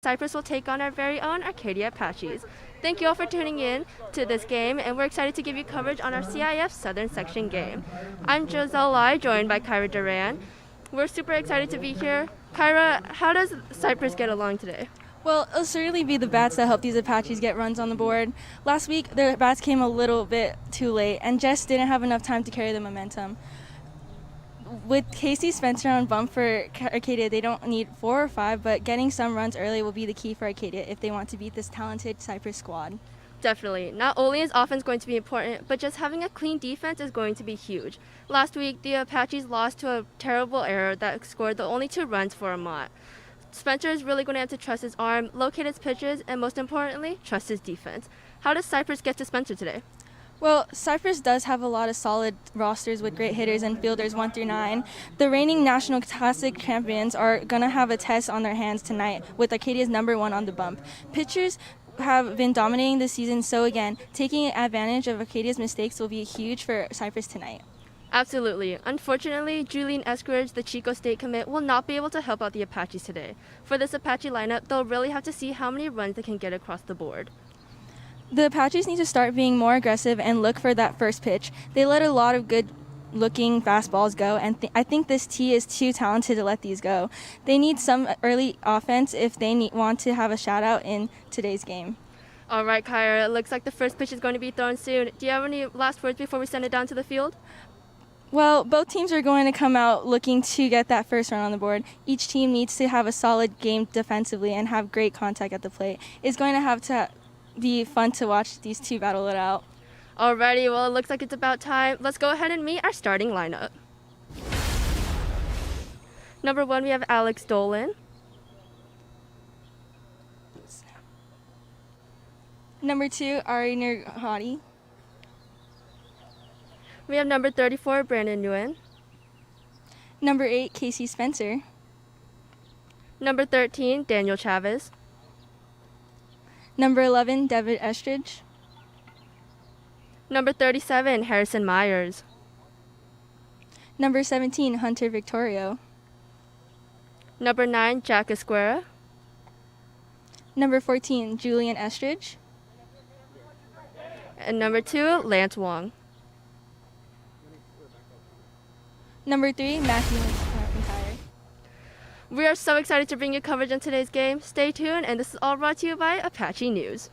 Cypress will take on our very own Arcadia Apaches. Thank you all for tuning in to this game, and we're excited to give you coverage on our CIF Southern Section game. I'm Giselle Lai, joined by Kyra Duran. We're super excited to be here. Kyra, how does Cypress get along today? Well, it'll certainly be the bats that help these Apaches get runs on the board. Last week, their bats came a little bit too late and just didn't have enough time to carry the momentum. With Casey Spencer on bump for Arcadia, they don't need 4 or 5, but getting some runs early will be the key for Arcadia if they want to beat this talented Cypress squad. Definitely. Not only is offense going to be important, but just having a clean defense is going to be huge. Last week, the Apaches lost to a terrible error that scored the only 2 runs for Amat. Spencer is really going to have to trust his arm, locate his pitches, and most importantly, trust his defense. How does Cypress get to Spencer today? Well, Cypress does have a lot of solid rosters with great hitters and fielders 1 through 9. The reigning National Classic champions are going to have a test on their hands tonight with Arcadia's #1 on the bump. Pitchers have been dominating this season, so again, taking advantage of Arcadia's mistakes will be huge for Cypress tonight. Absolutely. Unfortunately, Julian Eskridge, the Chico State commit, will not be able to help out the Apaches today. For this Apache lineup, they'll really have to see how many runs they can get across the board. The Apaches need to start being more aggressive and look for that first pitch. They let a lot of good-looking fastballs go, and I think this tee is too talented to let these go. They need some early offense if they want to have a shout-out in today's game. All right, Kyra, it looks like the first pitch is going to be thrown soon. Do you have any last words before we send it down to the field? Well, both teams are going to come out looking to get that first run on the board. Each team needs to have a solid game defensively and have great contact at the plate. It's going to have to be fun to watch these two battle it out. Alrighty, well, it looks like it's about time. Let's go ahead and meet our starting lineup. Number 1, we have Alex Dolan. Number 2, Ari Nurhati. We have number 34, Brandon Nguyen. Number 8, Casey Spencer. Number 13, Daniel Chavez. Number 11, David Estridge. Number 37, Harrison Myers. Number 17, Hunter Victorio. Number 9, Jack Esquera. Number 14, Julian Estridge. And number 2, Lance Wong. Number 3, Matthew McIntyre. We are so excited to bring you coverage on today's game. Stay tuned, and this is all brought to you by Apache News.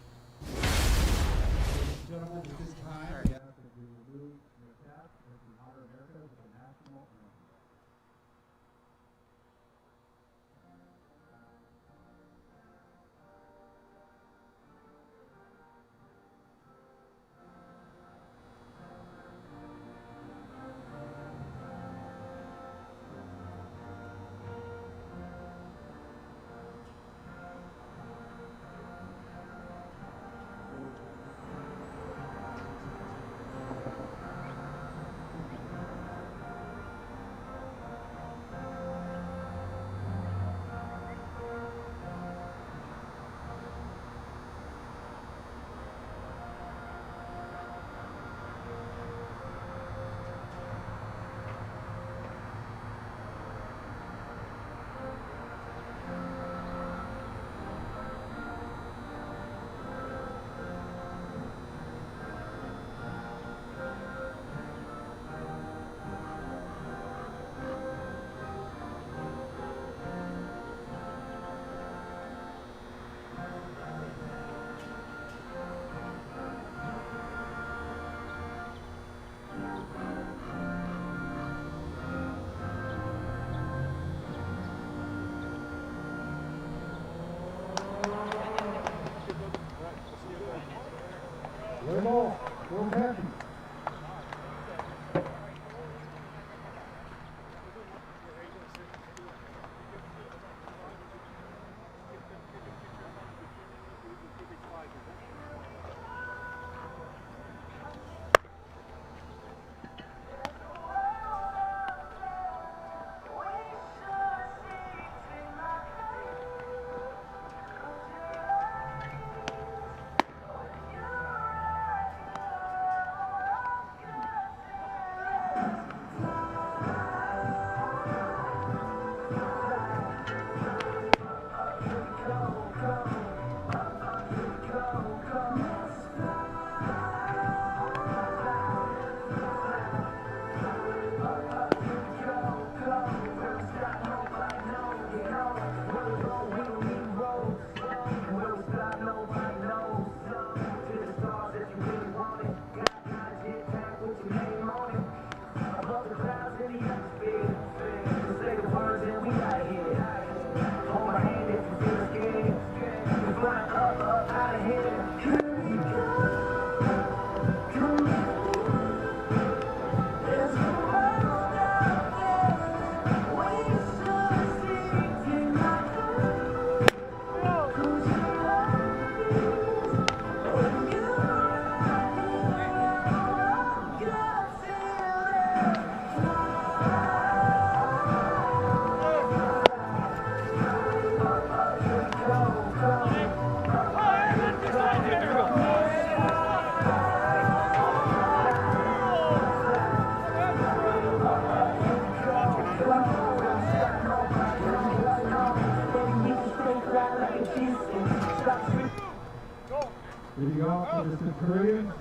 Leading off for the Centurions,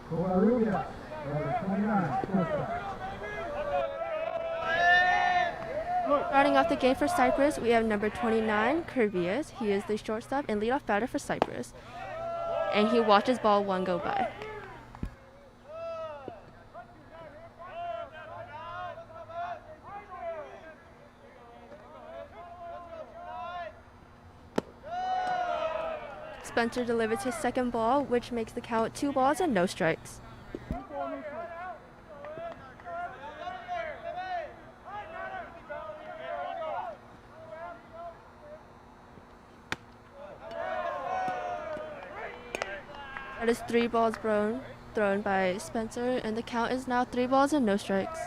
Covarrubias, number 29, shortstop. Starting off the game for Cypress, we have number 29, Curvius. He is the shortstop and leadoff batter for Cypress. And he watches ball one go by. Spencer delivers his second ball, which makes the count 2 balls and no strikes. That is 3 balls thrown by Spencer, and the count is now 3 balls and no strikes.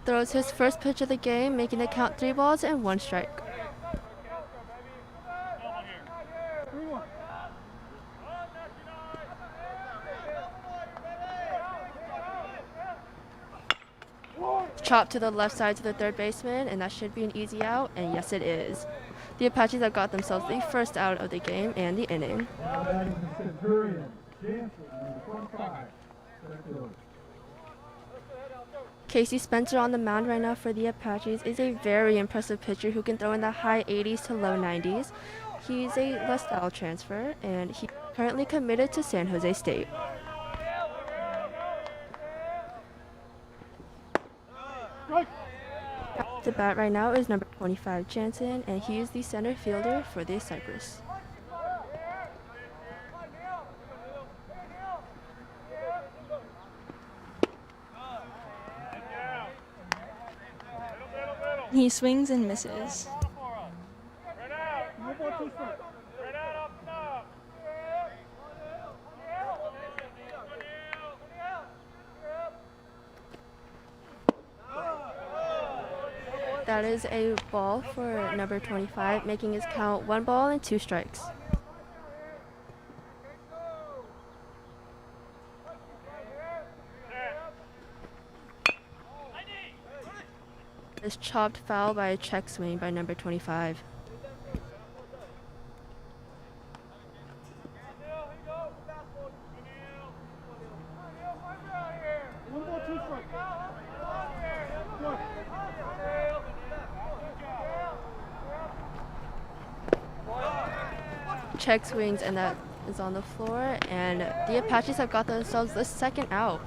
Throws his first pitch of the game, making the count 3 balls and 1 strike. Chop to the left side to the third baseman, and that should be an easy out, and yes it is. The Apaches have got themselves the first out of the game and the inning. Now batting the Centurions, Jansen, number 25, center fielder. Casey Spencer on the mound right now for the Apaches is a very impressive pitcher who can throw in the high 80s to low 90s. He's a LaSalle transfer, and he's currently committed to San Jose State. The bat right now is number 25, Jansen, and he is the center fielder for the Cypress. He swings and misses. That is a ball for number 25, making his count 1 ball and 2 strikes. Is chopped foul by a check swing by number 25. Check swings, and that is on the floor, and the Apaches have got themselves the second out.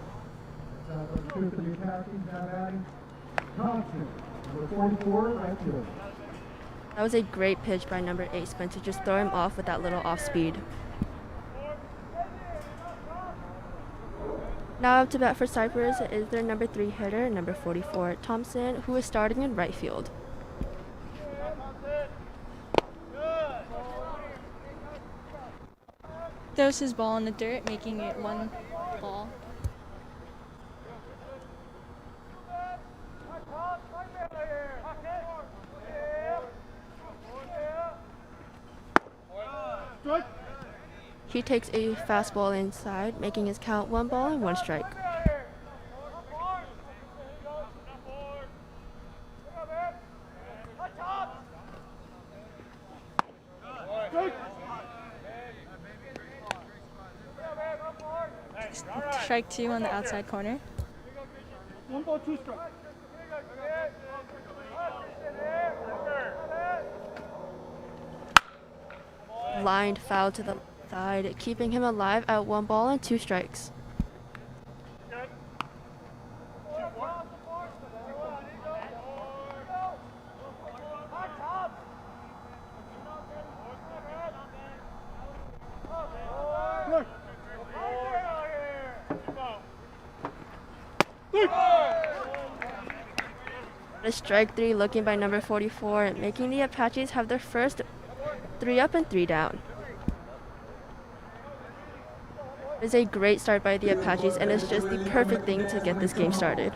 That was a great pitch by number 8, Spencer. Just throw him off with that little off speed. Now up to bat for Cypress is their number 3 hitter, number 44, Thompson, who is starting in right field. Throws his ball in the dirt, making it 1 ball. He takes a fastball inside, making his count 1 ball and 1 strike. Strike 2 on the outside corner. 1 ball, 2 strikes. Lined foul to the side, keeping him alive at 1 ball and 2 strikes. A strike 3 looking by number 44, making the Apaches have their first 3 up and 3 down. It is a great start by the Apaches, and it's just the perfect thing to get this game started.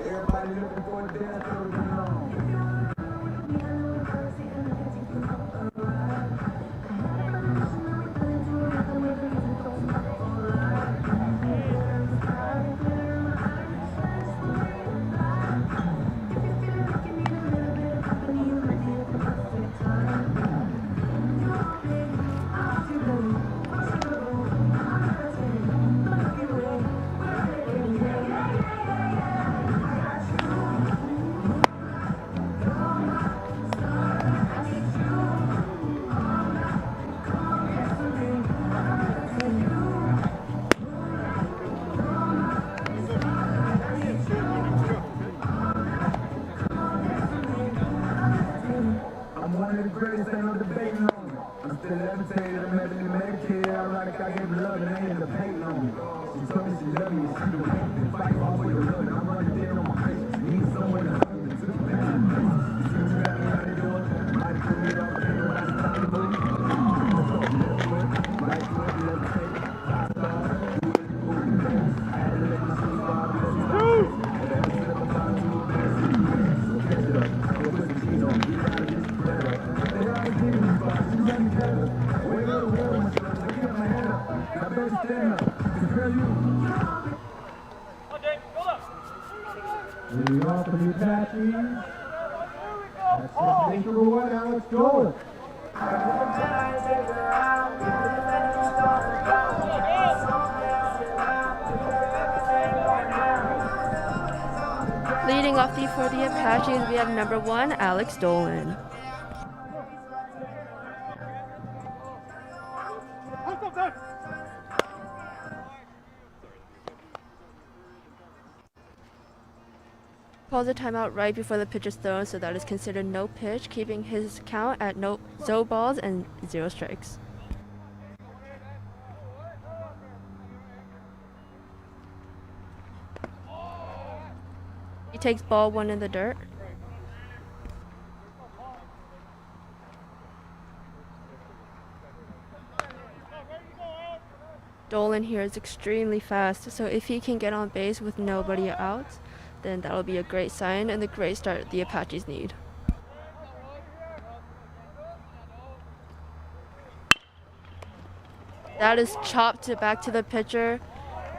Leading off for the Apaches. That's destination number 1, Alex Dolan. Leading off for the Apaches, we have number 1, Alex Dolan. Calls a timeout right before the pitch is thrown, so that is considered no pitch, keeping his count at 0 balls and 0 strikes. He takes ball 1 in the dirt. Dolan here is extremely fast, so if he can get on base with nobody out, then that'll be a great sign and the great start the Apaches need. That is chopped back to the pitcher,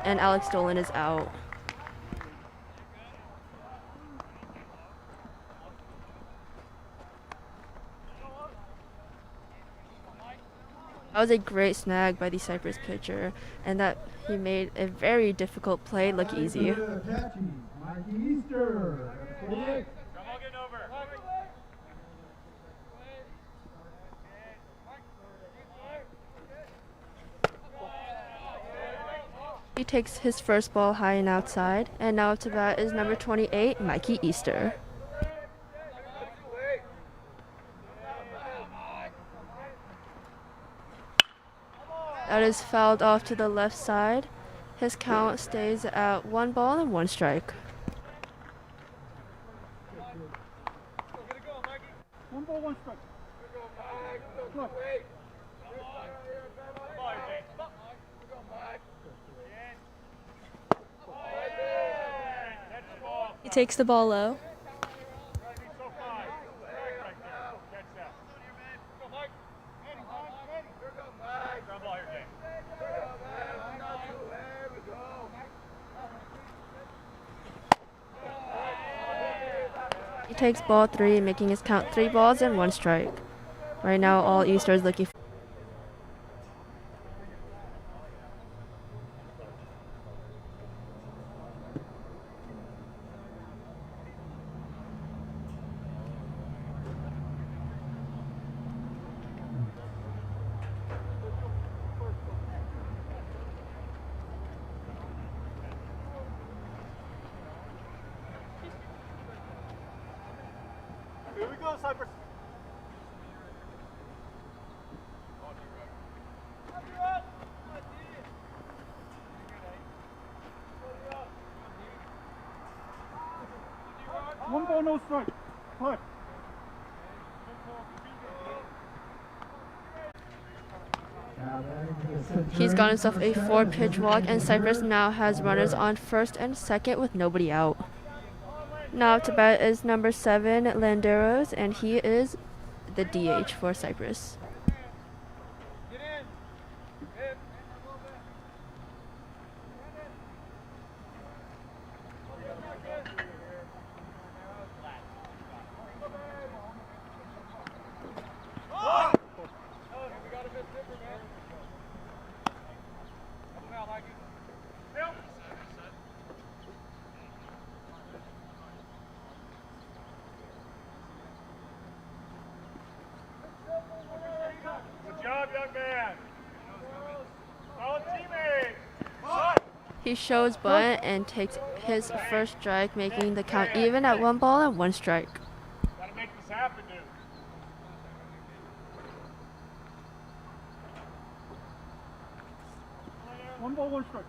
and Alex Dolan is out. That was a great snag by the Cypress pitcher, and that he made a very difficult play look easy. He takes his first ball high and outside, and now up to bat is number 28, Mikey Easter. That is fouled off to the left side. His count stays at 1 ball and 1 strike. He takes the ball low. He takes ball 3, making his count 3 balls and 1 strike. Right now, all Easter is looking for. Here we go, Cypress. One ball, no strike. Play. He's got himself a 4-pitch walk, and Cypress now has runners on first and second with nobody out. Now to bat is number 7, Landeros, and he is the DH for Cypress. He shows bunt and takes his first strike, making the count even at 1 ball and 1 strike. Gotta make this happen, dude. One ball, 1 strike.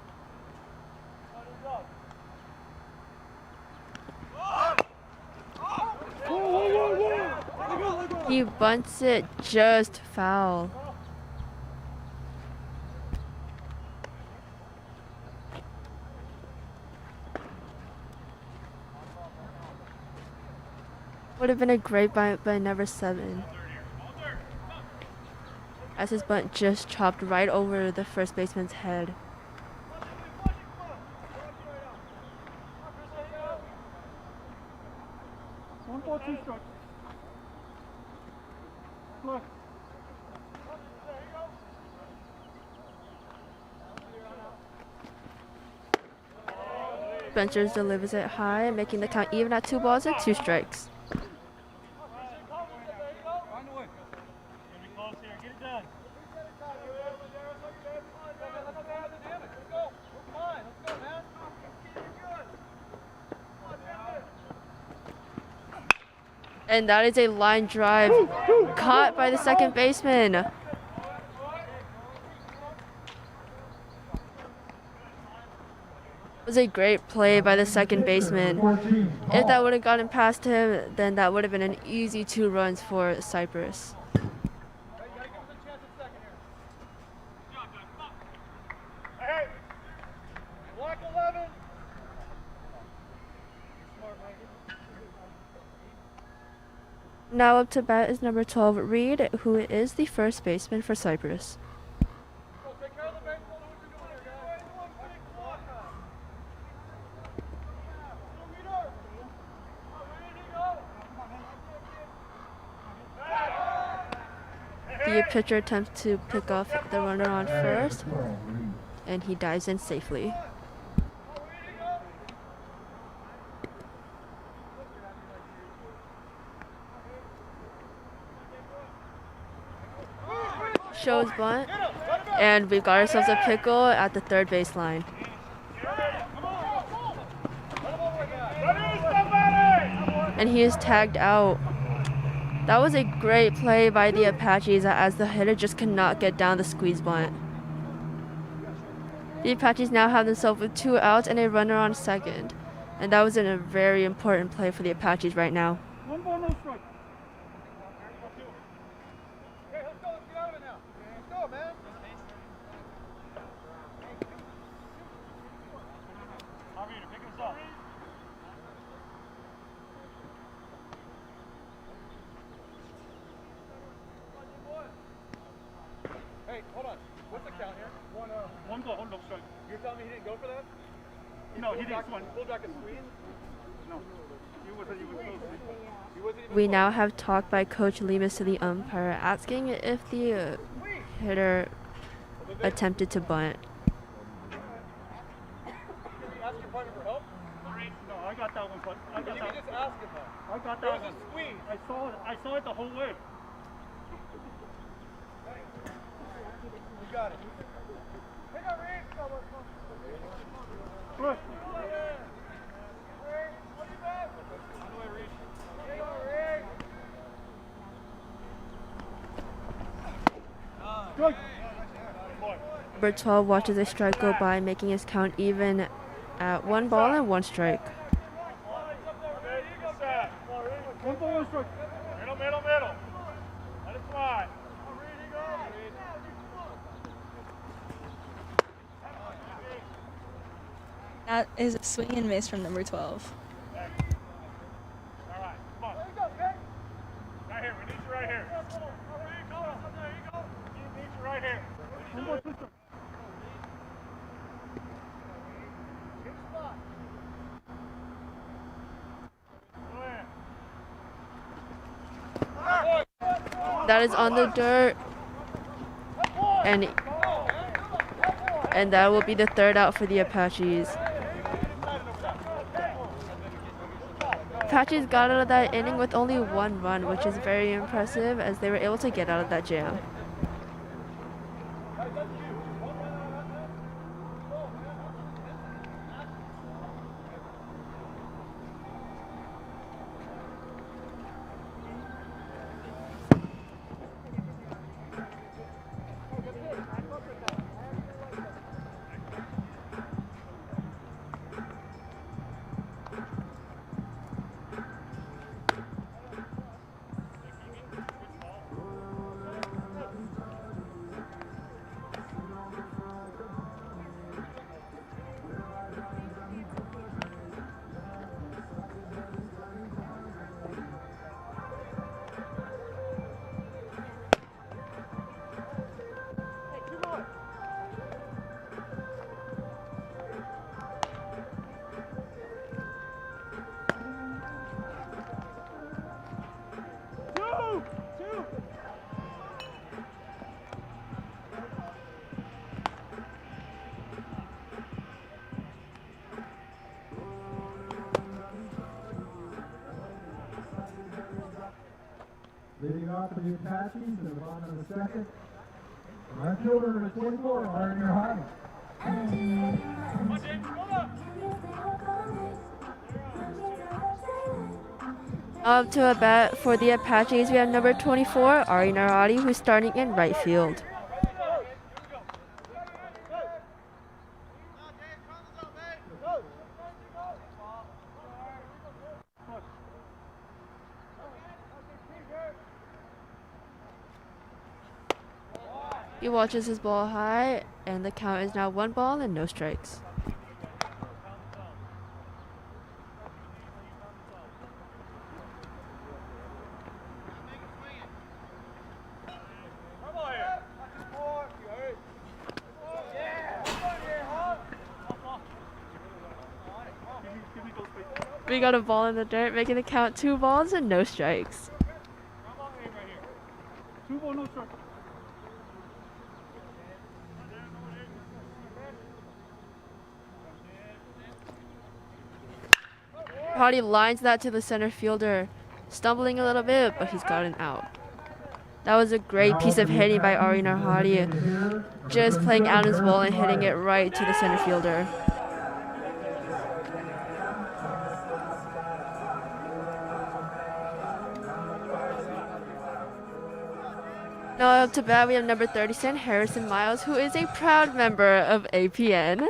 He bunts it just foul. Would have been a great bunt, but number 7. As his bunt just chopped right over the first baseman's head. One ball, 2 strikes. Look. Spencer delivers it high, making the count even at 2 balls and 2 strikes. And that is a line drive caught by the second baseman. It was a great play by the second baseman. If that would have gotten past him, then that would have been an easy 2 runs for Cypress. Hey, block 11. Now up to bat is number 12, Reed, who is the first baseman for Cypress. Take care of the baseball. What you doing here, guys? The pitcher attempts to pick off the runner on first, and he dives in safely. Shows bunt, and we've got ourselves a pickle at the third baseline. And he is tagged out. That was a great play by the Apaches as the hitter just could not get down the squeeze bunt. The Apaches now have themselves with 2 outs and a runner on second. And that was a very important play for the Apaches right now. One ball, no strike. Hey, let's go. Let's get out of it now. Let's go, man. Javier, pick us up. Hey, hold on. What's the count here? One ball, no strike. You're telling me he didn't go for that? No, he didn't. Pull back a squeeze? No. He wasn't even close. We now have talk by Coach Lemus to the umpire asking if the hitter attempted to bunt. Ask your partner for help? No, I got that one, but I got that. You can just ask him that. I got that one. Squeeze. I saw it the whole way. You got it. Pick up, Reed. Good. Good. Number 12 watches a strike go by, making his count even at 1 ball and 1 strike. One ball, one strike. Middle. Let it fly. That is a swing and miss from number 12. All right, come on. There you go, okay? Right here. We need you right here. There you go. We need you right here. One more, 2 strikes. Good spot. Go ahead. That is on the dirt. And that will be the 3rd out for the Apaches. Apaches got out of that inning with only 1 run, which is very impressive as they were able to get out of that jam. off for the Apaches in the bottom of the second. Right fielder number 24, Arden High. Up to a bat for the Apaches, we have number 24, Ari Narati, who's starting in right field. He watches his ball high, and the count is now 1 ball and no strikes. We got a ball in the dirt, making the count 2 balls and no strikes. 2 ball, no strike. Hardy lines that to the center fielder, stumbling a little bit, but he's gotten out. That was a great piece of hitting by Ari Narhadi, just playing out his ball and hitting it right to the center fielder. Now up to bat, we have number 37, Harrison Miles, who is a proud member of APN.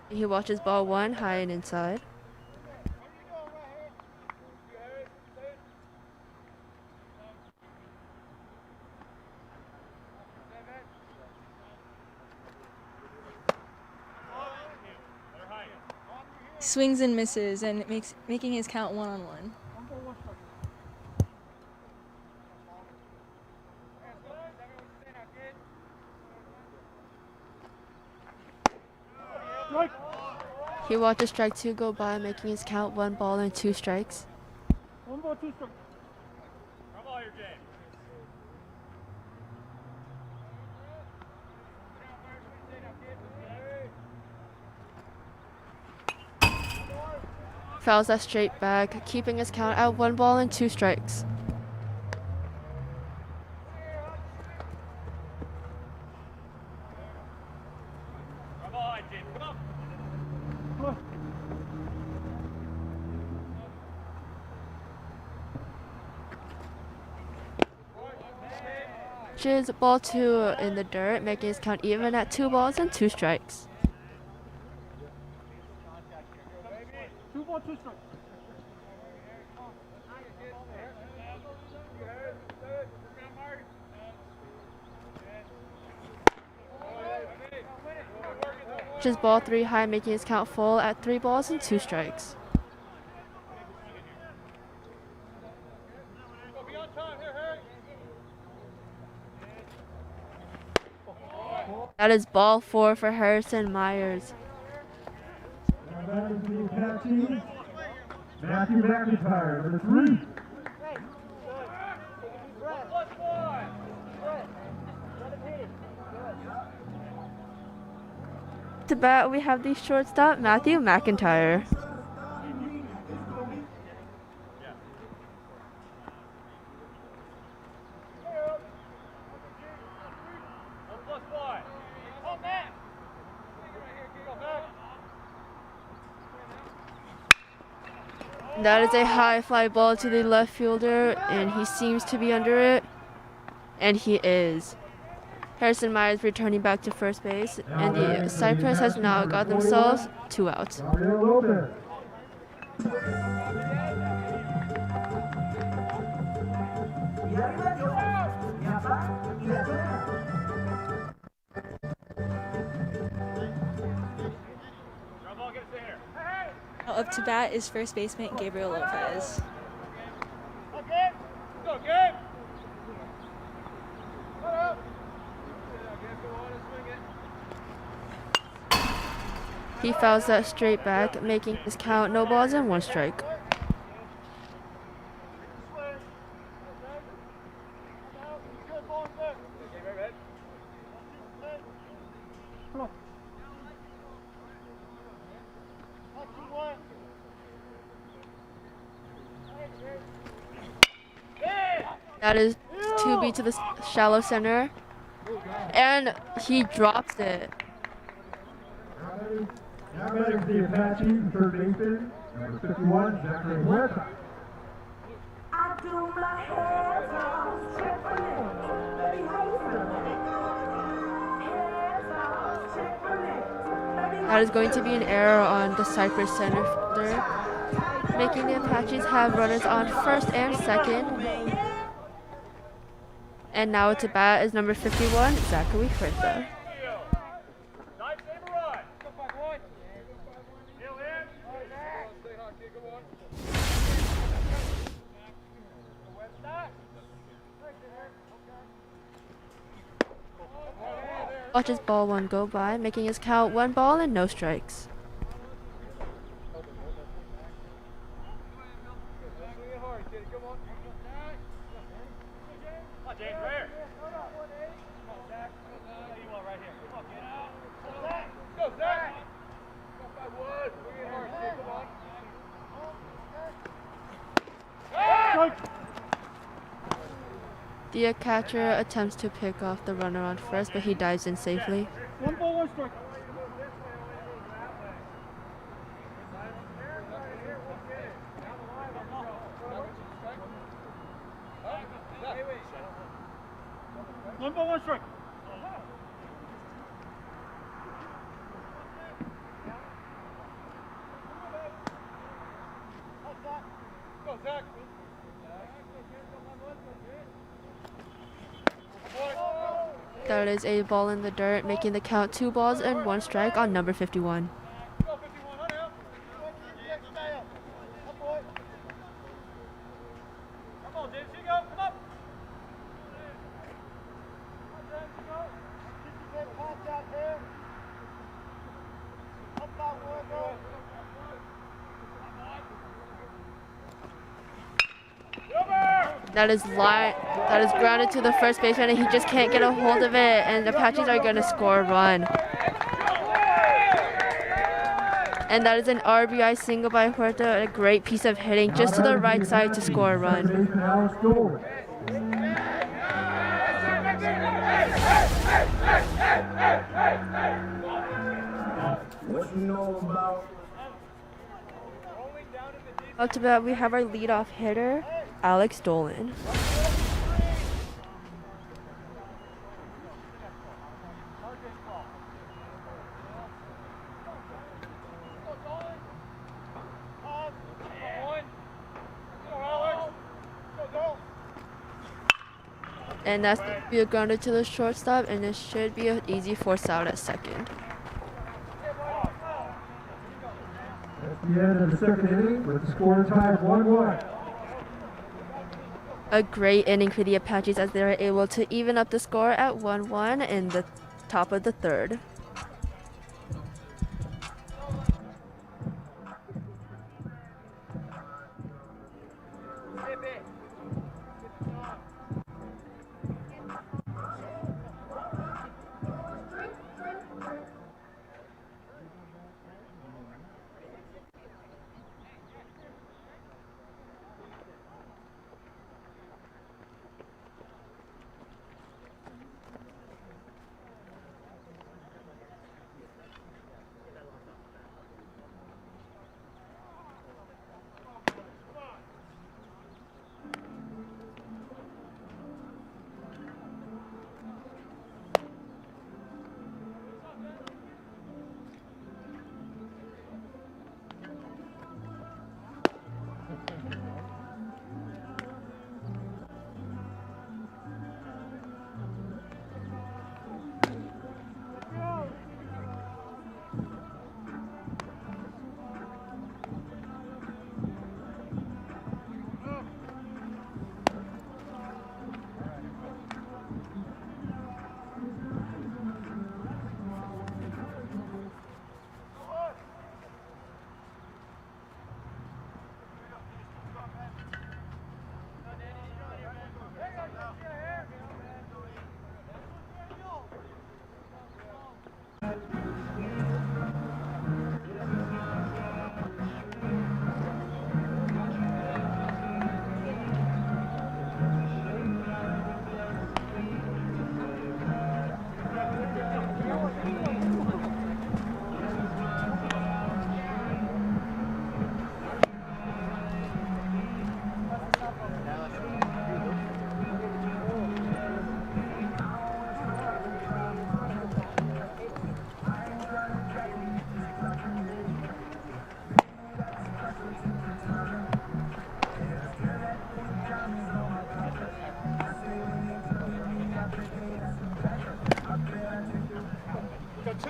He watches ball 1 high and inside. Swings and misses, and making his count 1-1. He watches strike 2 go by, making his count 1 ball and 2 strikes. 1 ball, 2 strikes. Come on here, James. Fouls that straight back, keeping his count at 1 ball and 2 strikes. Come on, James. Come on. Come on. Watches ball 2 in the dirt, making his count even at 2 balls and 2 strikes. 2 ball, 2 strikes. Watches ball 3 high, making his count full at 3 balls and 2 strikes. That is ball 4 for Harrison Myers. Now that is the Apaches. Matthew McIntyre, number 3. To bat, we have the shortstop, Matthew McIntyre. That is a high fly ball to the left fielder, and he seems to be under it. And he is. Harrison Myers returning back to first base, and the Cypress has now got themselves 2 outs. Gabriel Lopez. Now up to bat is first baseman Gabriel Lopez. Go, game! He fouls that straight back, making his count no balls and 1 strike. That is 2B to the shallow center. And he drops it. Now batting for the Apaches, third baseman, number 51, Zachary Huerta. I do my hands off, check for me. Baby, how you feeling? Hands off, check for me. Baby, That is going to be an error on the Cypress center fielder, making the Apaches have runners on first and second. And now to bat is number 51, Zachary Huerta. Nice saber run. Heel in. Watches ball one go by, making his count 1 ball and no strikes. The catcher attempts to pick off the runner on first, but he dives in safely. 1 ball, 1 strike. One ball, 1 strike. Go, Zach. That is a ball in the dirt, making the count 2 balls and 1 strike on number 51. Go, 51, run out. Come on, James, you go. Come up. That is grounded to the first baseman, and he just can't get a hold of it, and the Apaches are going to score a run. And that is an RBI single by Huerta, a great piece of hitting just to the right side to score a run. Baseman Alex Dolan. What you know about Up to bat, we have our leadoff hitter, Alex Dolan. And that's be grounded to the shortstop, and it should be an easy force out at second. at the end of the second inning with the score tie of 1-1. A great inning for the Apaches as they were able to even up the score at 1-1 in the top of the third.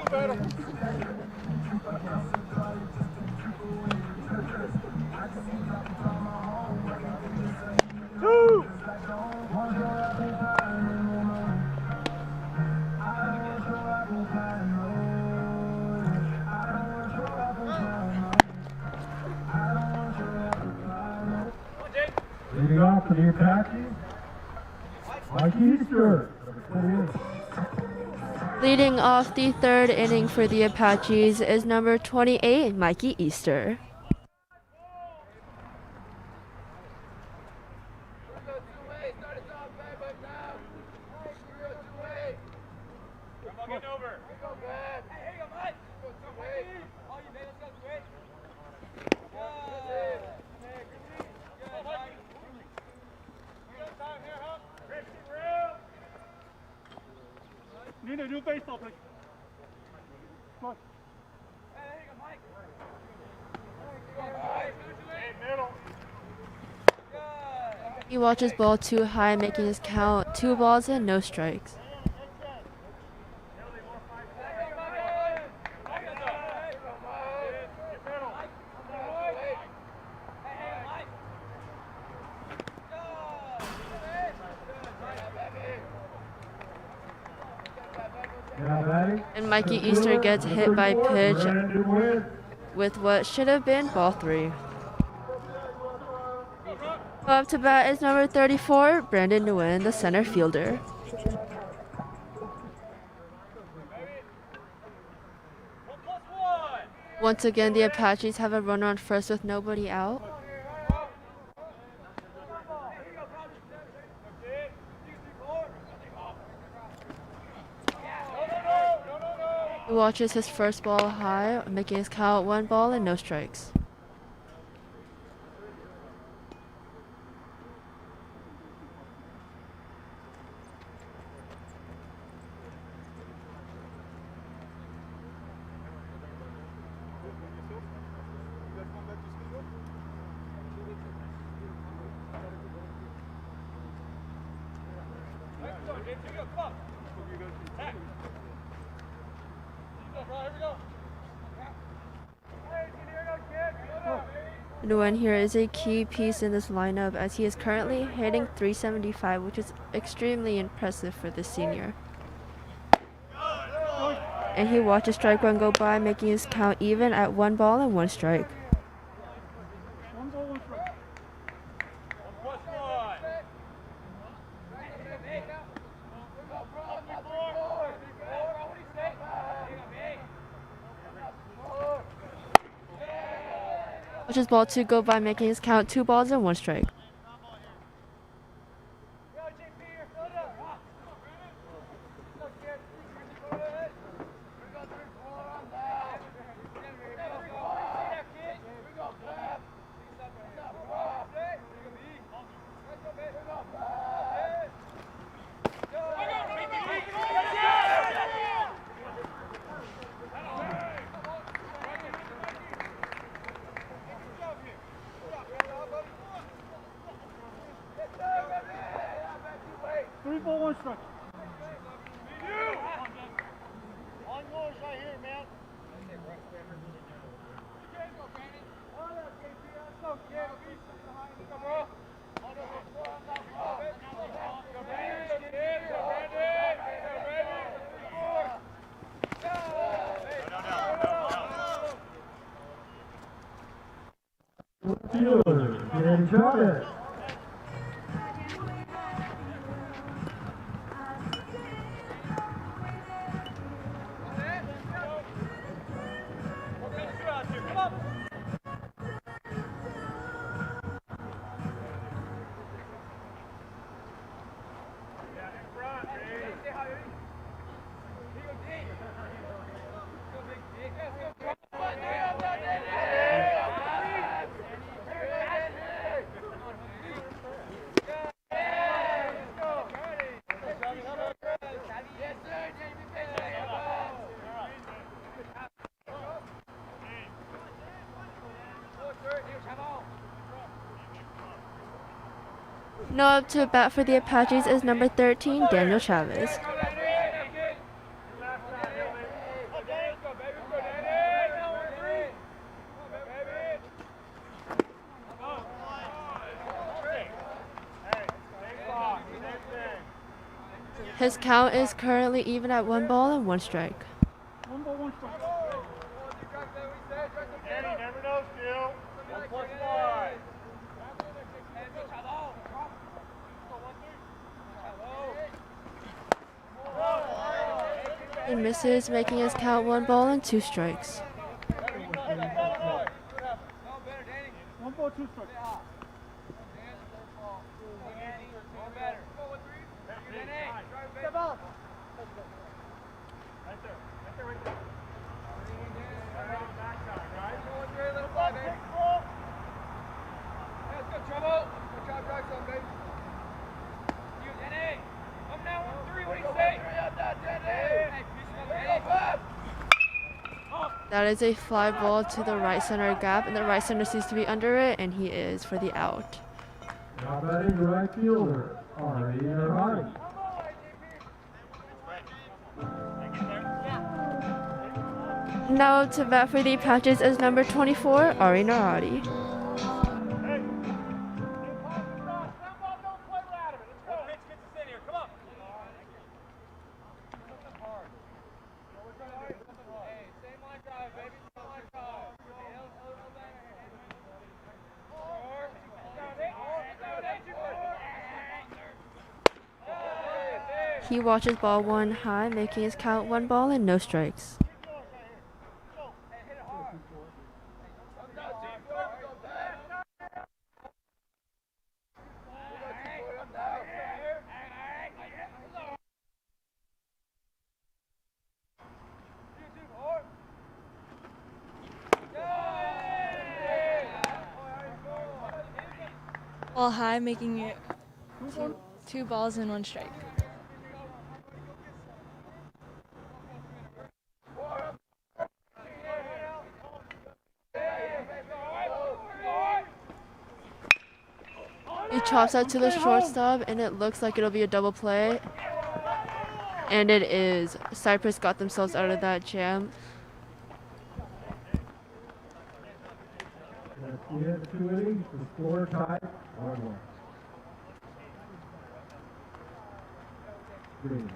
Leading off for the Apaches, Mike Easter, number 28. Leading off the third inning for the Apaches is number 28, Mikey Easter. Need a new baseball pitch. Come on. Middle. He watches ball too high, making his count 2 balls and no strikes. And Mikey Easter gets hit by pitch with what should have been ball 3. Up to bat is number 34, Brandon Nguyen, the center fielder. Once again, the Apaches have a runner on first with nobody out. He watches his first ball high, making his count 1 ball and no strikes. Nguyen here is a key piece in this lineup as he is currently hitting .375, which is extremely impressive for the senior. And he watches strike 1 go by, making his count even at 1 ball and 1 strike. Watches ball 2 go by, making his count 2 balls and 1 strike. Fielder, Chavez. Now up to bat for the Apaches is number 13, Daniel Chavez. His count is currently even at 1 ball and 1 strike. 1 ball, 1 strike. Danny never knows, Gil. 1+5. He misses, making his count 1 ball and 2 strikes. 1 ball, 2 strikes. That is a fly ball to the right center gap, and the right center seems to be under it, and he is for the out. Now batting right fielder, Arcadia. Now to bat for the Apaches is number 24, Ari Narati. He watches ball 1 high, making his count 1 ball and no strikes. Ball high, making it 2 balls and 1 strike. He chops out to the shortstop, and it looks like it'll be a double play. And it is. Cypress got themselves out of that jam. That's the end of 2 innings. The score tied 1-1. Green.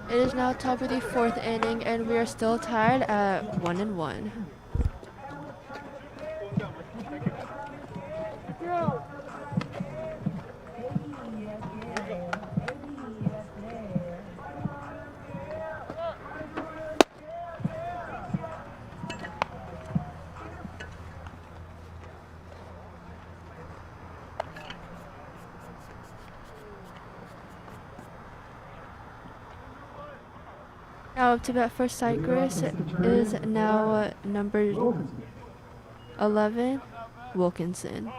It is now top of the 4th inning, and we are still tied at 1-1. Now up to bat for Cypress is now number 11, Wilkinson.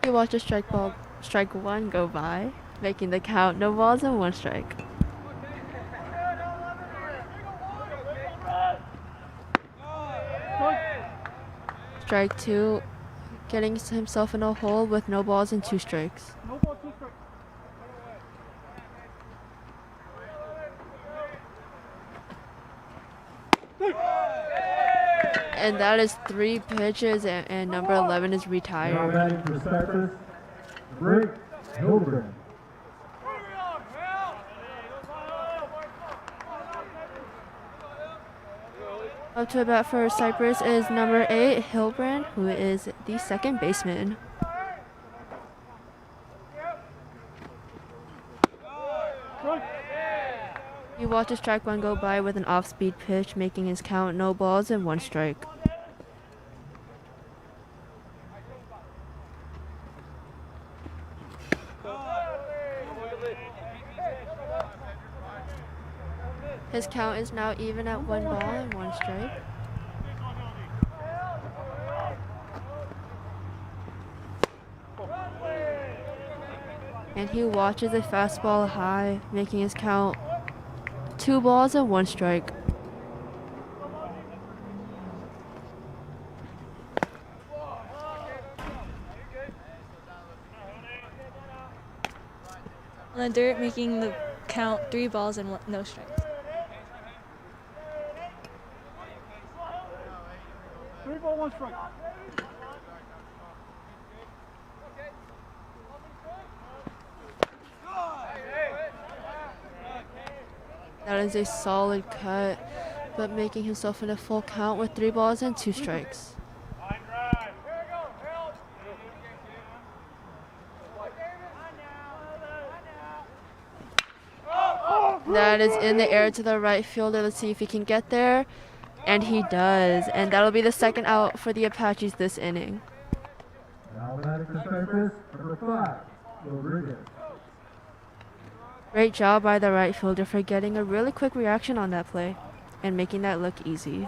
You watch a strike 1 go by, making the count no balls and 1 strike. Strike 2, getting himself in a hole with no balls and 2 strikes. No ball, 2 strikes. And that is 3 pitches, and number 11 is Now retired. batting for Cypress, Rick Hilgren. Up to bat for Cypress is number 8, Hilbrand, who is the second baseman. He watches strike one go by with an off-speed pitch, making his count no balls and 1 strike. His count is now even at 1 ball and 1 strike. And he watches a fastball high, making his count 2 balls and 1 strike. On the dirt, making the count 3 balls and no strikes. 3 ball, 1 strike. That is a solid cut, but making himself in a full count with 3 balls and 2 strikes. That is in the air to the right fielder. Let's see if he can get there. And he does. And that'll be the second out for the Apaches this inning. Now batting for Cypress, number 5, Rodriguez. Great job by the right fielder for getting a really quick reaction on that play and making that look easy.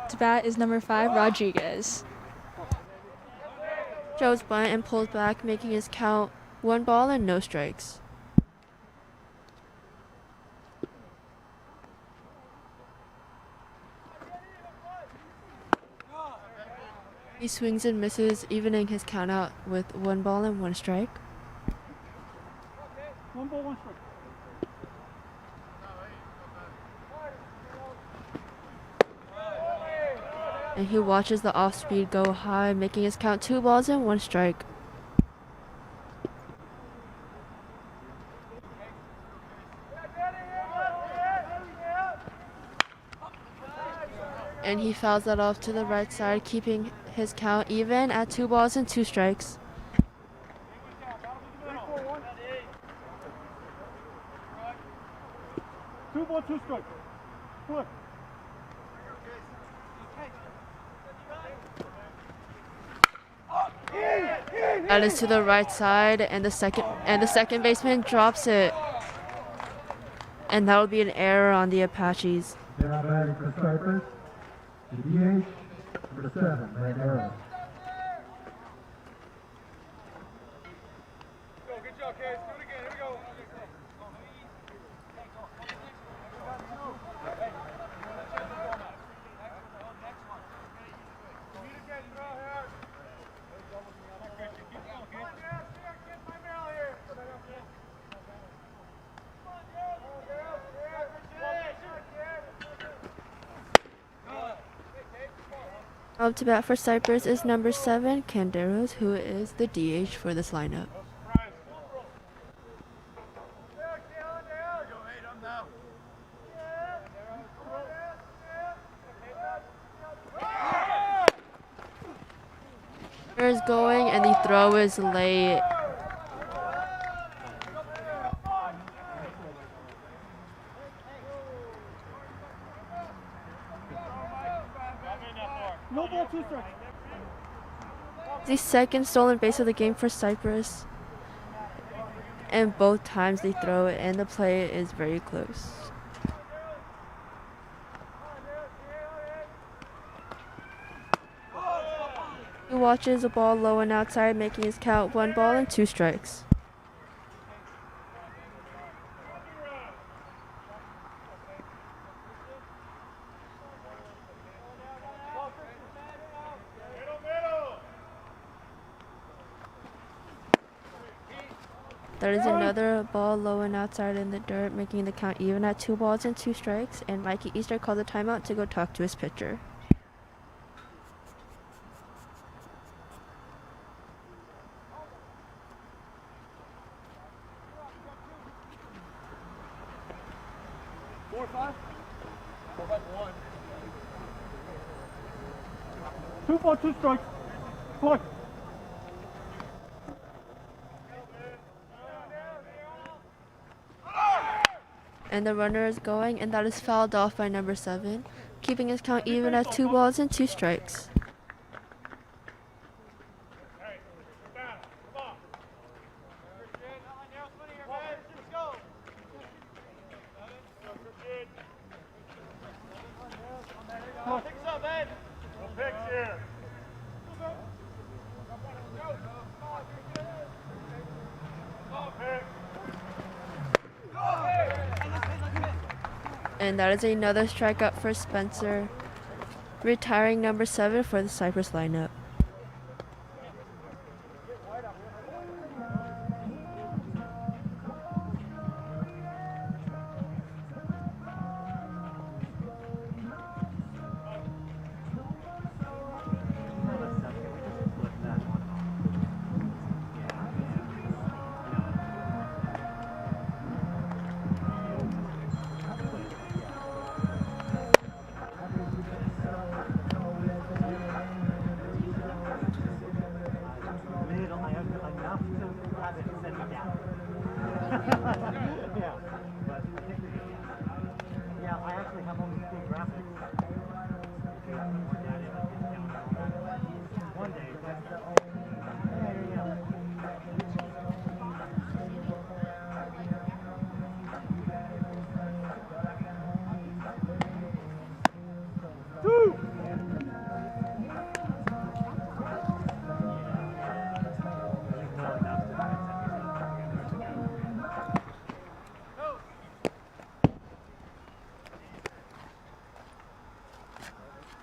To bat is number 5, Rodriguez. Joe's bunt and pulls back, making his count 1 ball and no strikes. He swings and misses, evening his count out with 1 ball and 1 strike. 1 ball, 1 strike. And he watches the off-speed go high, making his count 2 balls and 1 strike. And he fouls that off to the right side, keeping his count even at 2 balls and 2 strikes. Two ball, 2 strike. Good. That is to the right side, and the second baseman drops it. And that will be an error on the Apaches. Now batting for Cypress, the DH, number 7, Randera. Good job, kids. Do it again. Here we go. Up to bat for Cypress is number 7, Canderos, who is the DH for this lineup. Is going and the throw is late. No ball, 2 strikes. The second stolen base of the game for Cypress. And both times they throw it and the play is very close. He watches a ball low and outside, making his count 1 ball and 2 strikes. Middle, middle. That is another ball low and outside in the dirt, making the count even at 2 balls and 2 strikes, and Mikey Easter calls a timeout to go talk to his pitcher. Four, five? 4-5-1. 2 balls, 2 strikes. Push. And the runner is going, and that is fouled off by number 7, keeping his count even at 2 balls and 2 strikes. And that is another strikeout for Spencer, retiring number 7 for the Cypress lineup.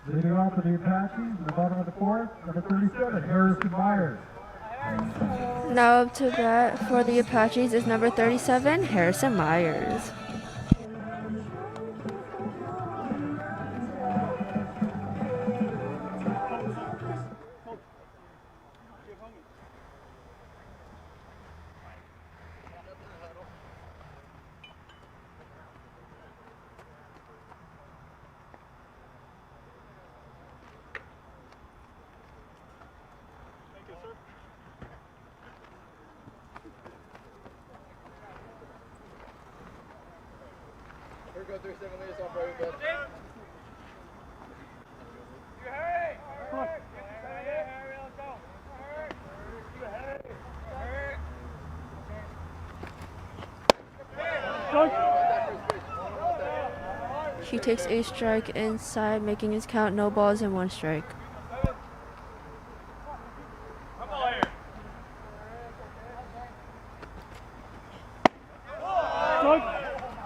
Leading off for the Apaches, in the bottom of the fourth, number 37, Harrison Myers. Now up to bat for the Apaches is number 37, Harrison Myers. We're going 37 minutes off right with that. He takes a strike inside, making his count no balls and 1 strike.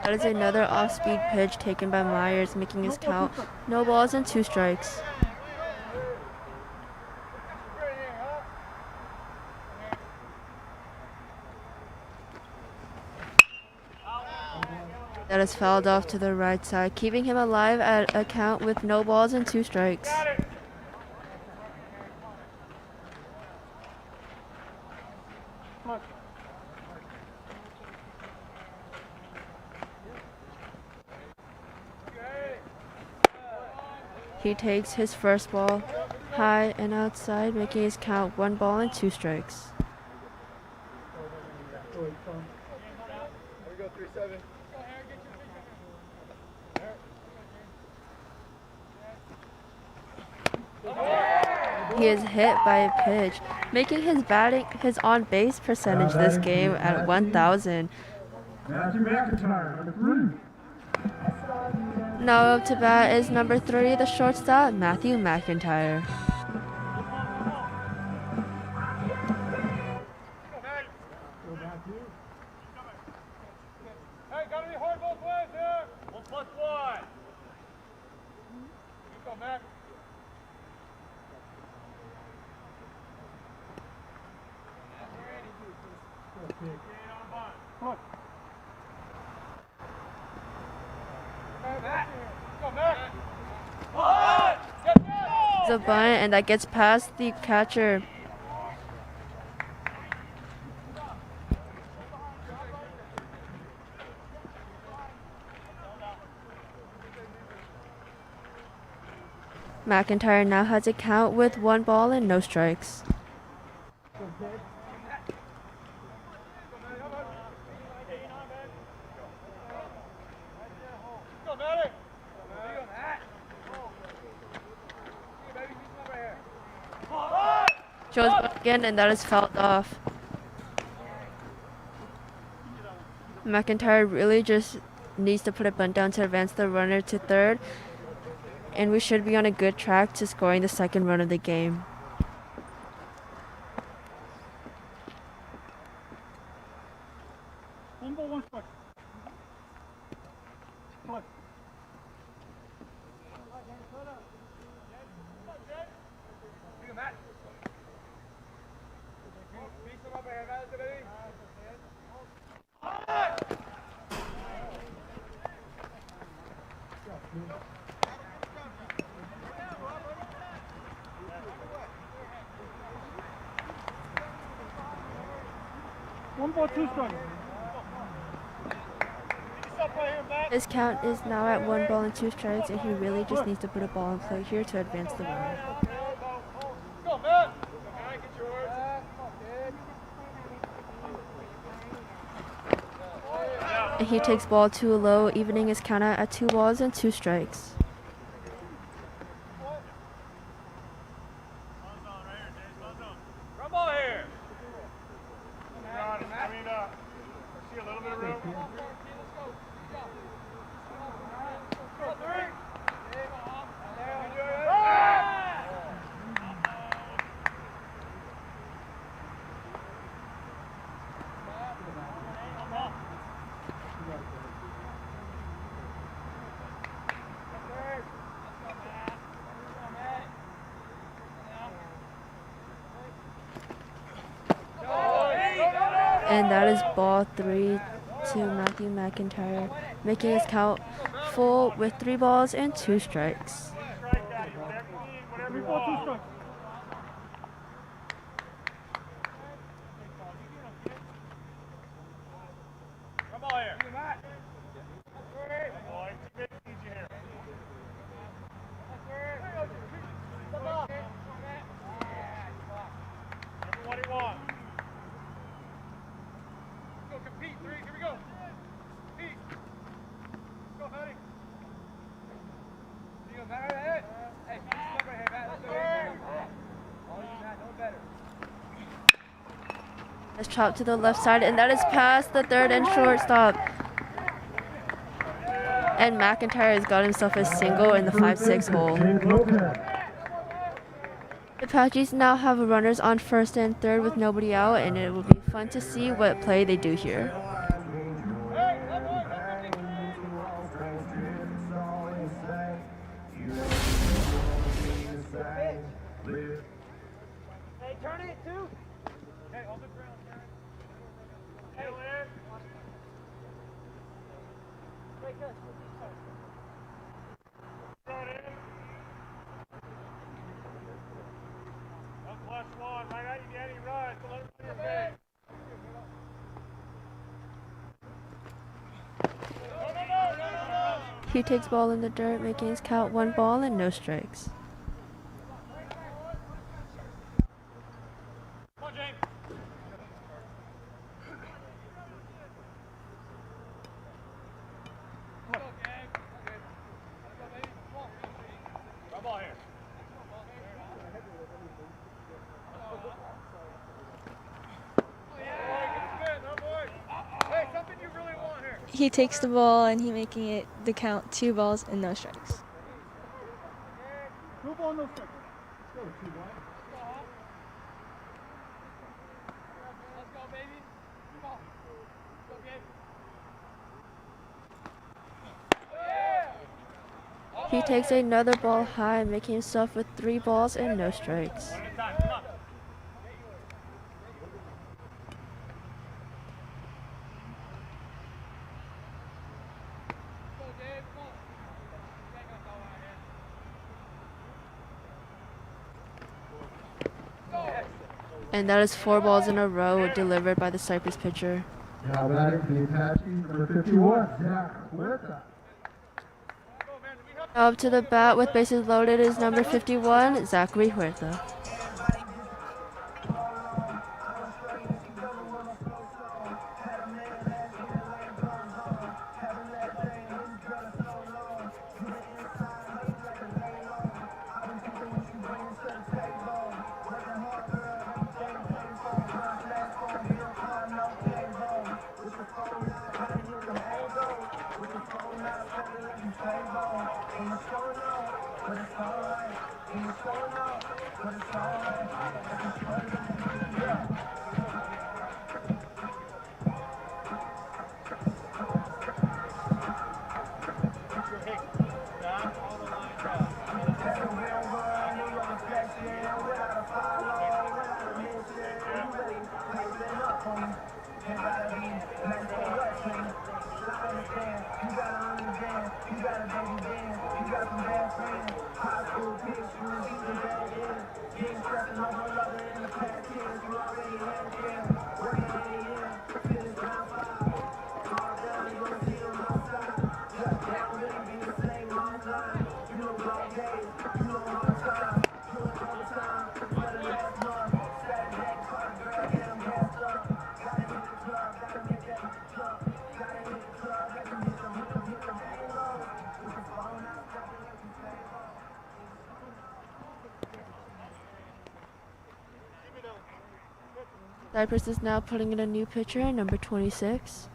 That is another off-speed pitch taken by Myers, making his count no balls and 2 strikes. That is fouled off to the right side, keeping him alive at a count with no balls and 2 strikes. He takes his first ball high and outside, making his count 1 ball and 2 strikes. Here we go, 3-7. He is hit by a pitch, making his on-base percentage this game at 1,000. Matthew McIntyre, number 3. Now up to bat is number 3, the shortstop, Matthew McIntyre. Hey, gotta be hard both ways here. 1+1. You go, Mac. the bunt, and that gets past the catcher. McIntyre now has a count with 1 ball and no strikes. Shows again, and that is fouled off. McIntyre really just needs to put a bunt down to advance the runner to third, and we should be on a good track to scoring the second run of the game. One ball, one strike. Play. One ball, 2 strikes. His count is now at 1 ball and 2 strikes, and he really just needs to put a ball in play here to advance the runner. Go, man! And he takes ball too low, evening his count out at 2 balls and 2 strikes. Run ball here! See a little bit of room. And that is ball 3 to Matthew McIntyre, making his count full with 3 balls and 2 strikes. Strike that. Whatever you need, whatever you want. 2 strikes. Run ball here. Boy, too big to need you here. Remember what he wants. Go compete, 3, here we go. Compete. Let's go, buddy. You go, Matt, right ahead. Hey, step right here, Matt. Let's go here. All you, Matt, no better. Let's chop to the left side, and that is past the third and shortstop. And McIntyre has got himself a single in the 5-6 hole. The Apaches now have runners on first and third with nobody out, and it will be fun to see what play they do here. Hey, turn it too. Hey, on the ground, Karen. Hey, Lynn. Hey, good. Run in. One +1. Might not even get any runs, so let him do your thing. He takes ball in the dirt, making his count 1 ball and no strikes. Come on, James. Run ball here. Hey, something you really want here. He takes the ball and he making it the count 2 balls and no strikes. 2 ball, no strike. Let's go, 2 ball. Let's go, baby. Come on. Let's go, Gabe. He takes another ball high, making himself with 3 balls and no strikes. One at a time, come on. Go, Gabe, come on. And that is 4 balls in a row delivered by the Cypress pitcher. Now batting for the Apaches, number 51, Zach Huerta. Up to the bat with bases loaded is number 51, Zachary Huerta. Cypress is now putting in a new pitcher, number 26.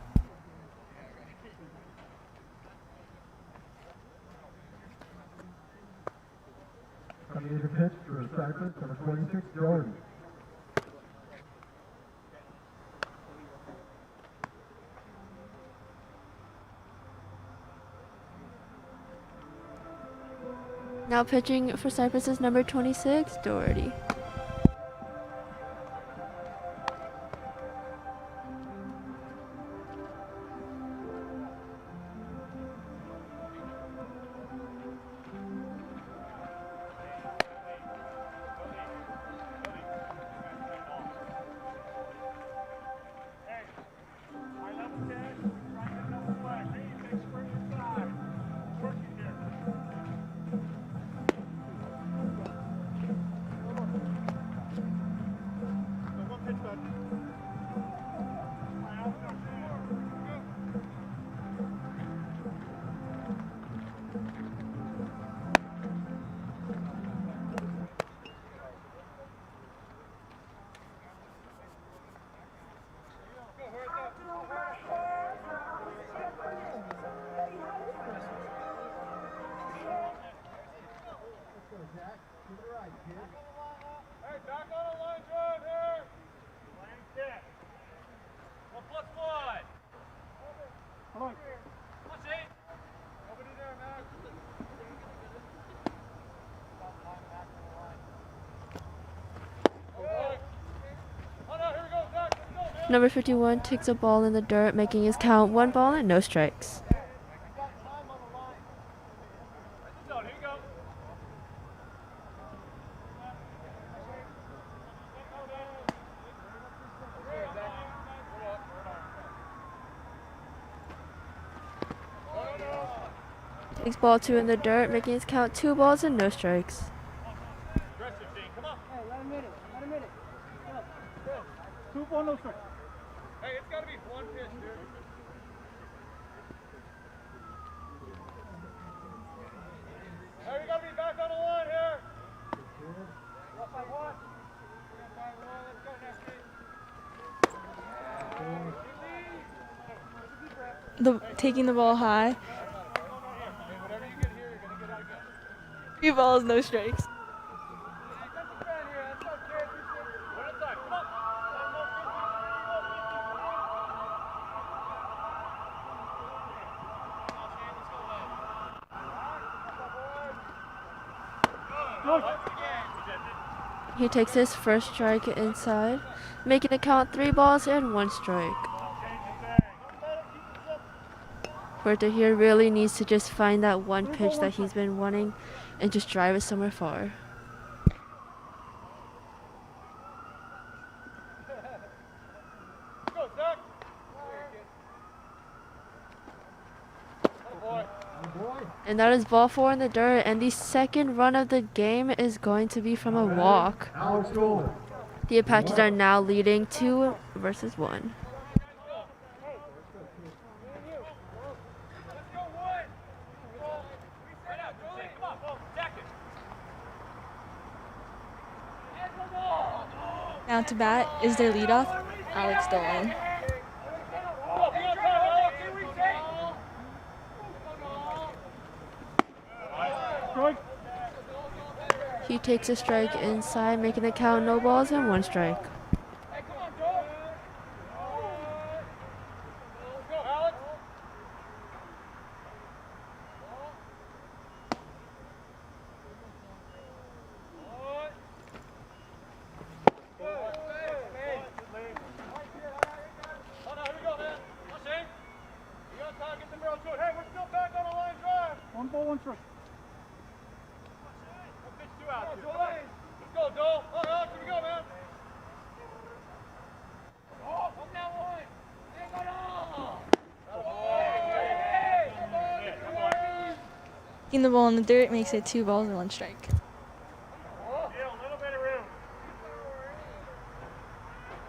Coming in to pitch for Cypress, number 26, Jordan. Now pitching for Cypress is number 26, Doherty. Hey, back on a line drive here. Line set. 1+1. Come on. Push it. Nobody there, Max. Oh no, here we go, Zach. Let's go, man. Number 51 takes a ball in the dirt, making his count 1 ball and no strikes. Takes ball 2 in the dirt, making his count 2 balls and no strikes. Aggressive, Dean. Come on. Hey, let him hit it. Let him hit it. Go. 2 ball, no strike. Hey, it's got to be one pitch, dude. Hey, we got to be back on the line here. 1 by 1. 1 by 1. Let's go, Nesty. Taking the ball high. Whatever you get here, you're going to get out again. 3 balls, no strikes. That's a fan here. That's okay. One inside. Come on. He takes his first strike inside, making the count 3 balls and 1 strike. Huerta here really needs to just find that one pitch that he's been wanting and just drive it somewhere far. And that is ball 4 in the dirt. And the second run of the game is going to be from a walk. Alex Gold. The Apaches are now leading 2-1. Now to bat is their leadoff, Alex Dolan. He takes a strike inside, making the count no balls and 1 strike. One ball, 1 strike. Let's go, Joel. Here we go, man. Kicking the ball in the dirt makes it 2 balls and 1 strike. A little bit of room.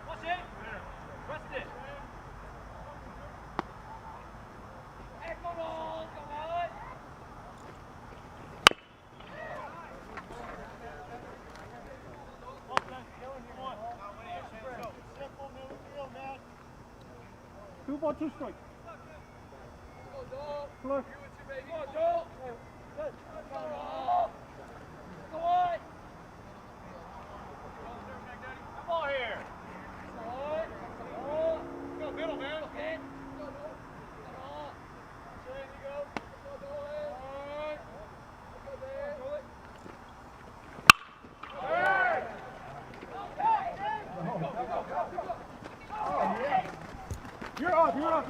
Watch it. Rest it. Hey, come on. Two ball, 2 strikes. Look. Come on, Joel. Good. Come on. Come on. Come on here. Come on. Go middle, man. Okay. Come on. There you go. You're up. Down.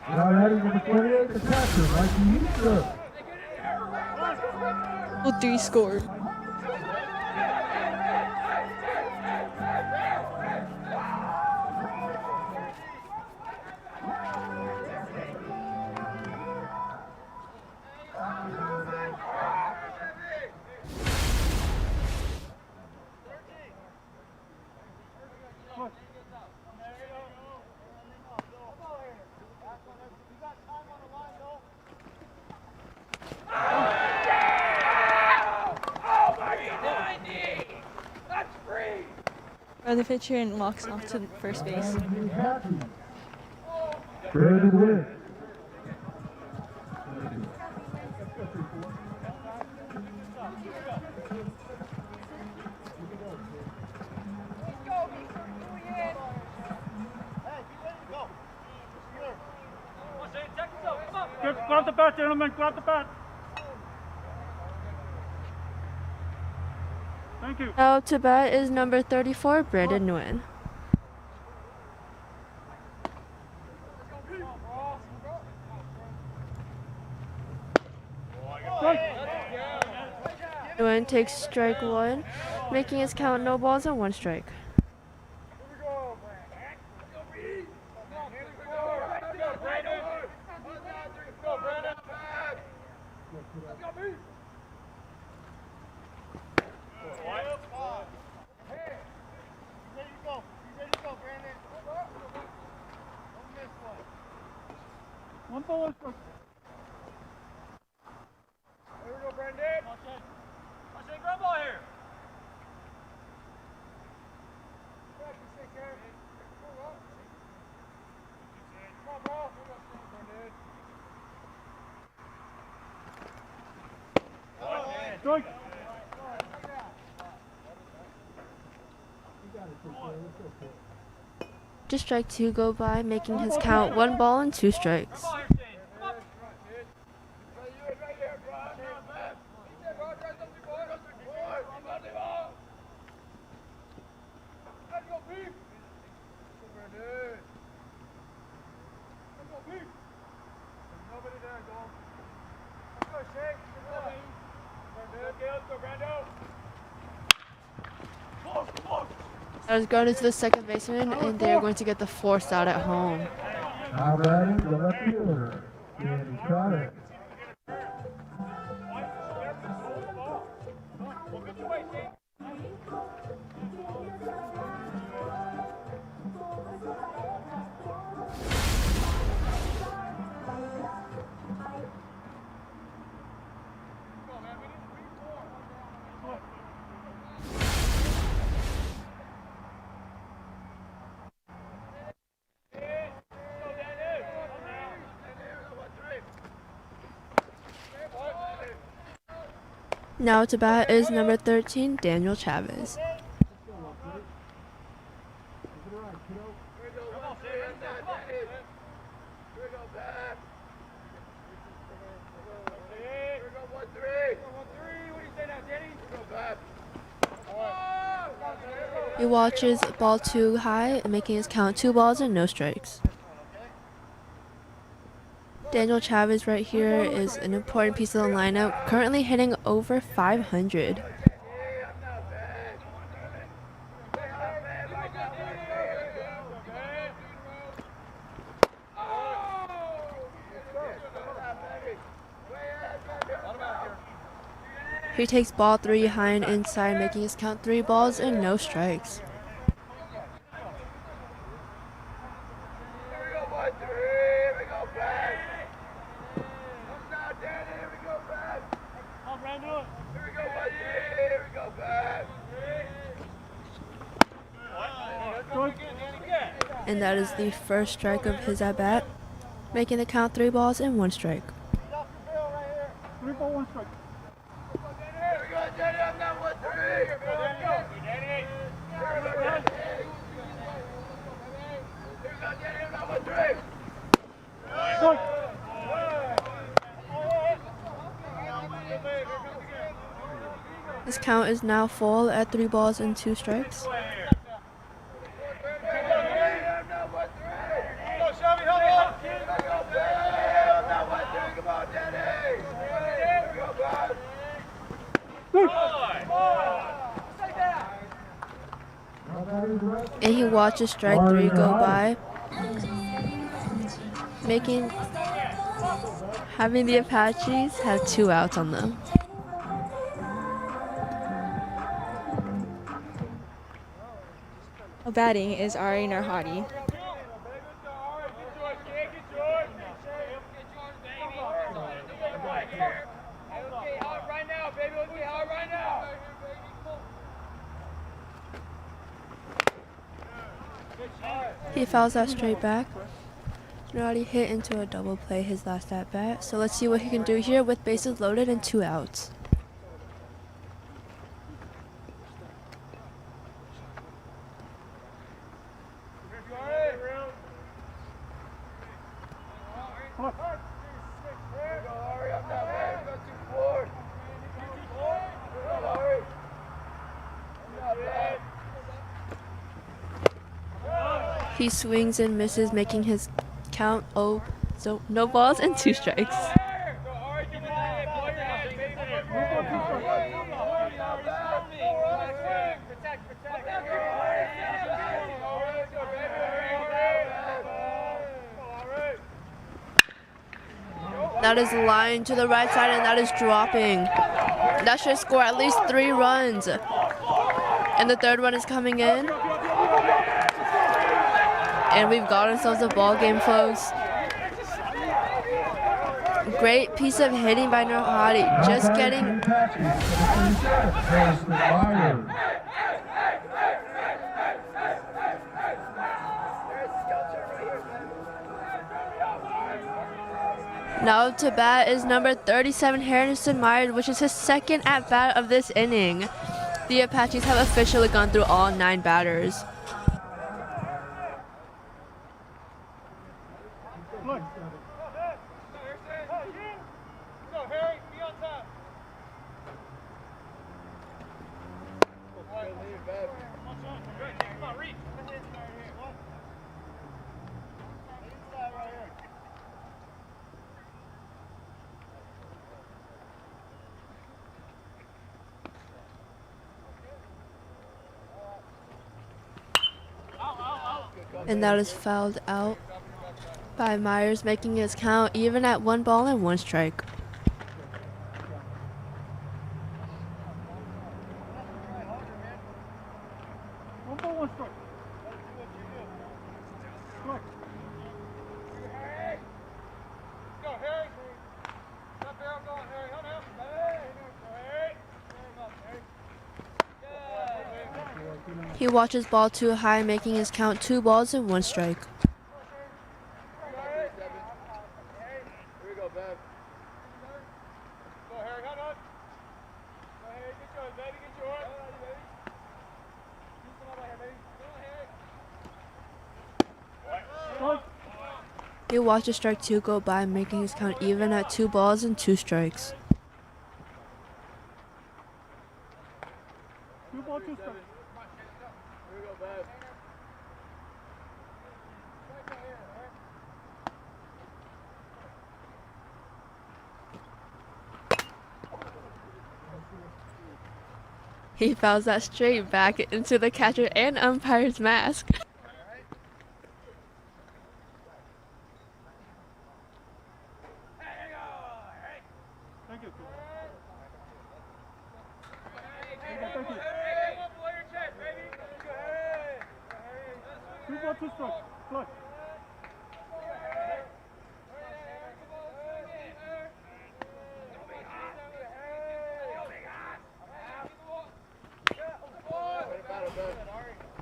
Now heading to the 28, the catcher, Mikey Easter. 3 scored. The pitcher and walks off to first base. Brandon Witt. Grab the bat, gentlemen. Grab the bat. Thank you. Now to bat is number 34, Brandon Nguyen. Nguyen takes strike 1, making his count no balls and 1 strike. One ball, 1 strike. Here we go, Brandon. Watch it, grab ball here. Come on, bro. Strike. Just strike 2 go by, making his count 1 ball and 2 strikes. Let's go to the second baseman, and they're going to get the force out at home. Now batting the left fielder, Danny Chavez. Now to bat is number 13, Daniel Chavez. He watches ball 2 high, making his count 2 balls and no strikes. Daniel Chavez right here is an important piece of the lineup, currently hitting over 500. He takes ball 3 high and inside, making his count 3 balls and no strikes. And that is the first strike of his at bat, making the count 3 balls and 1 strike. 3 ball, 1 strike. His count is now full at 3 balls and 2 strikes. And he watches strike 3 go by, having the Apaches have 2 outs on them. Batting is Ari Narhadi. He fouls that straight back. Narhadi hit into a double play his last at bat, so let's see what he can do here with bases loaded and 2 outs. He swings and misses, making his count so no balls and 2 strikes. That is line to the right side, and that is dropping. That should score at least 3 runs. And the 3rd one is coming in. And we've got ourselves a ball game, folks. Great piece of hitting by Narhadi. Just getting... Now to bat is number 37, Harrison Myers, which is his 2nd at-bat of this inning. The Apaches have officially gone through all 9 batters. And that is fouled out by Myers, making his count even at 1 ball and 1 strike. One ball, one strike. Strike. Go, Harry. Stop there, I'm going, Harry. Help him. Harry. He watches ball too high, making his count 2 balls and 1 strike. Here we go, Bev. Go, Harry. Hold on. Go, Harry. Get yours, baby. Get yours. He watches strike 2 go by, making his count even at 2 balls and 2 strikes. 2 ball, 2 strike. Here we go, Bev. He fouls that straight back into the catcher and umpire's mask. Thank you. Two ball, 2 strike. Fly.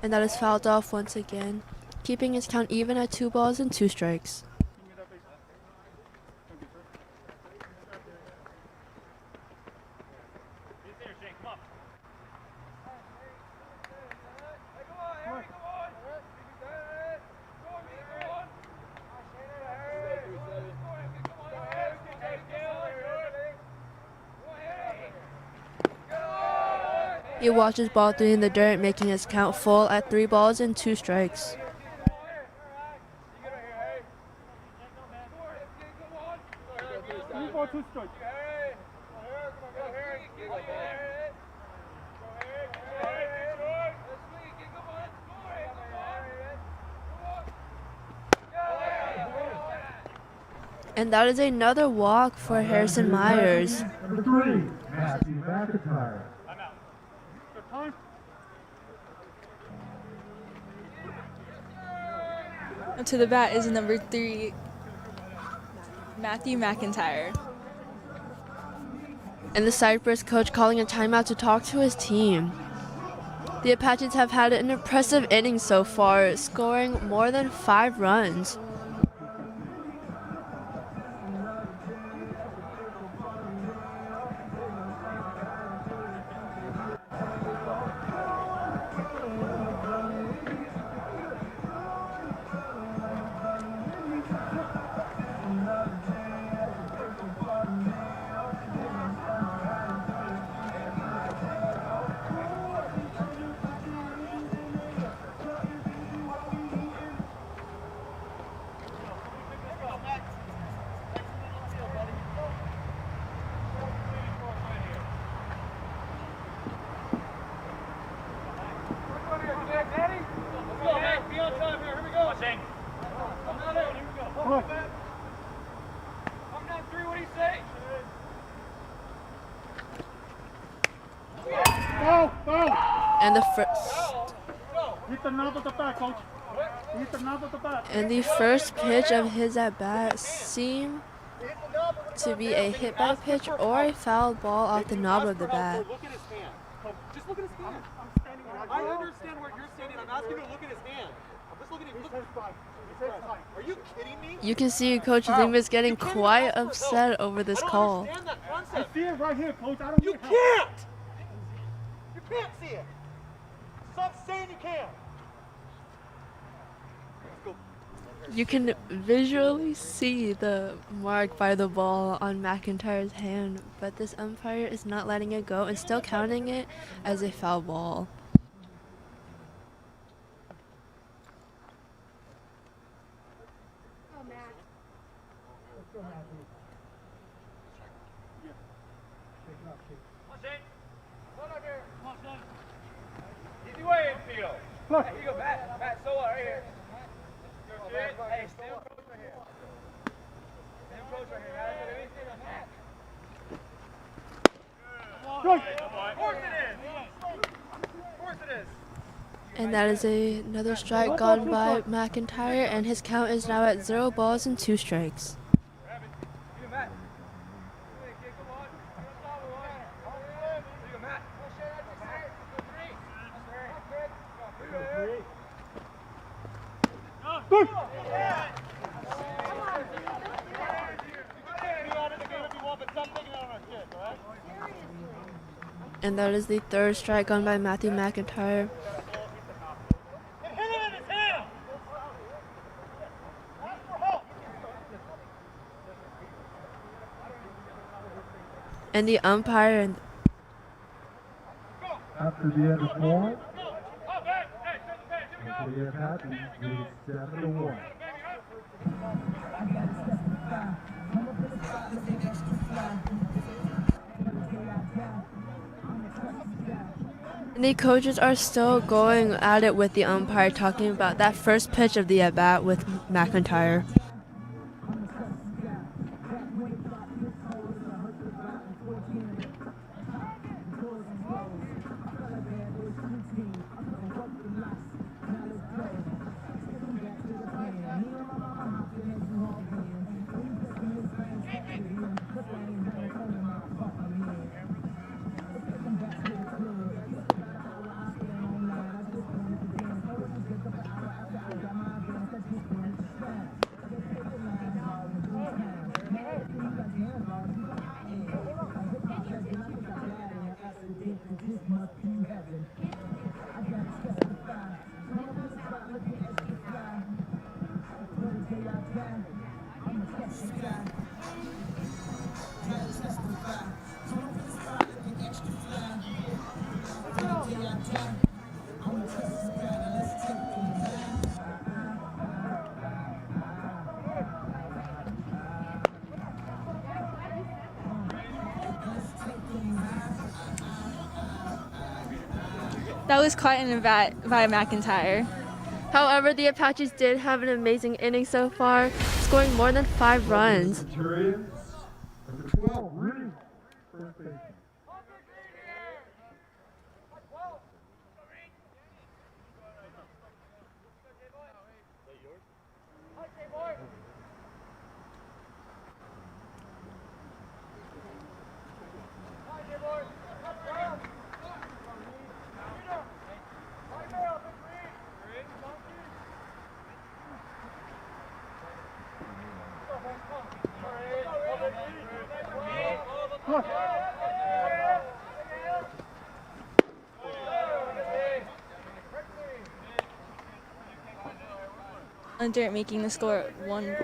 And that is fouled off once again, keeping his count even at 2 balls and 2 strikes. Give me that base. Thank you, sir. It's here, Shane. Come on. He watches ball 3 in the dirt, making his count full at 3 balls and 2 strikes. 3 ball, 2 strike. And that is another walk for Harrison Myers. Number 3, Matthew McIntyre. I'm out. Good time. Up to the bat is number 3, Matthew McIntyre. And the Cypress coach calling a timeout to talk to his team. The Apaches have had an impressive inning so far, scoring more than 5 runs. And the first Hit the knob of the bat, coach. Hit the knob of the bat. and the first pitch of his at bat seemed to be a hit by pitch or a foul ball off the knob of the bat. Look at his hand. Just look at his hand. I'm standing right I here. understand where you're standing. I'm asking you to look at his hand. I'm just looking at him. Are you kidding me? You can see Coach Limas getting quite upset over this call. I don't understand that I concept. see it right here, coach. I don't You need help. can't! You can't see it. Stop saying you can't. Let's go. You can visually see the mark by the ball on McIntyre's hand, but this umpire is not letting it go and still counting it as a foul ball. Easy way infield. Look. Here you go, bat solo right here. And that is another strike gone by McIntyre, and his count is now at 0 balls and 2 strikes. And that is the 3rd strike gone by Matthew McIntyre. And the umpire After the end of 4, the Apaches lead 7-1. And the coaches are still going at it with the umpire, talking about that first pitch of the at-bat with McIntyre. That was quite an at-bat by McIntyre. However, the Apaches did have an amazing inning so far, scoring more than 5 runs. Centurions, number 12, Rudy, first baseman. Under making the score 1.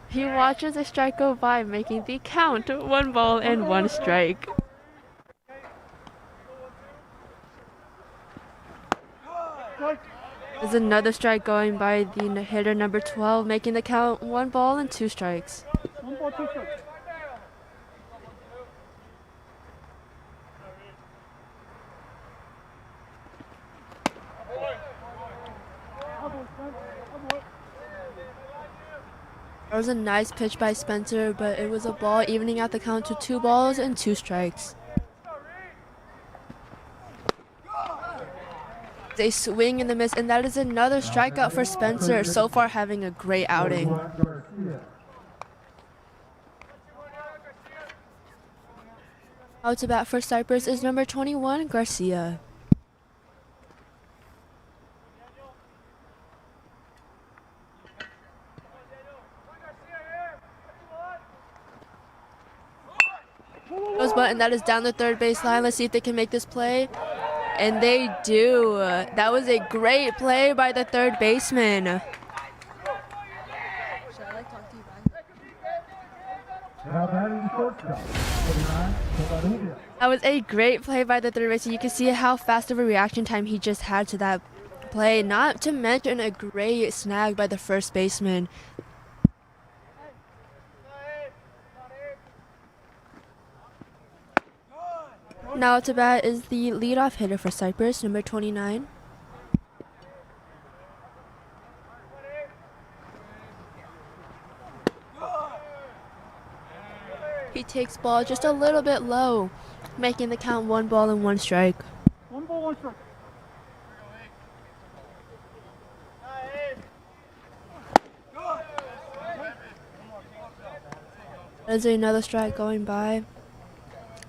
He watches a strike go by, making the count 1 ball and 1 strike. There's another strike going by the hitter number 12, making the count 1 ball and 2 strikes. 1 ball, 2 strikes. That was a nice pitch by Spencer, but it was a ball, evening out the count to 2 balls and 2 strikes. They swing and a miss, and that is another strikeout for Spencer, so far having a great outing. Out to bat for Cypress is number 21, Garcia. And that is down the 3rd baseline. Let's see if they can make this play. And they do. That was a great play by the 3rd baseman. Should I talk to you Now batting shortstop, 49, Arcadia. That was a great play by the 3rd baseman. You can see how fast of a reaction time he just had to that play. Not to mention a great snag by the 1st baseman. Now to bat is the leadoff hitter for Cypress, number 29. takes ball just a little bit low, making the count 1 ball and 1 strike. 1 ball, 1 strike. There's another strike going by,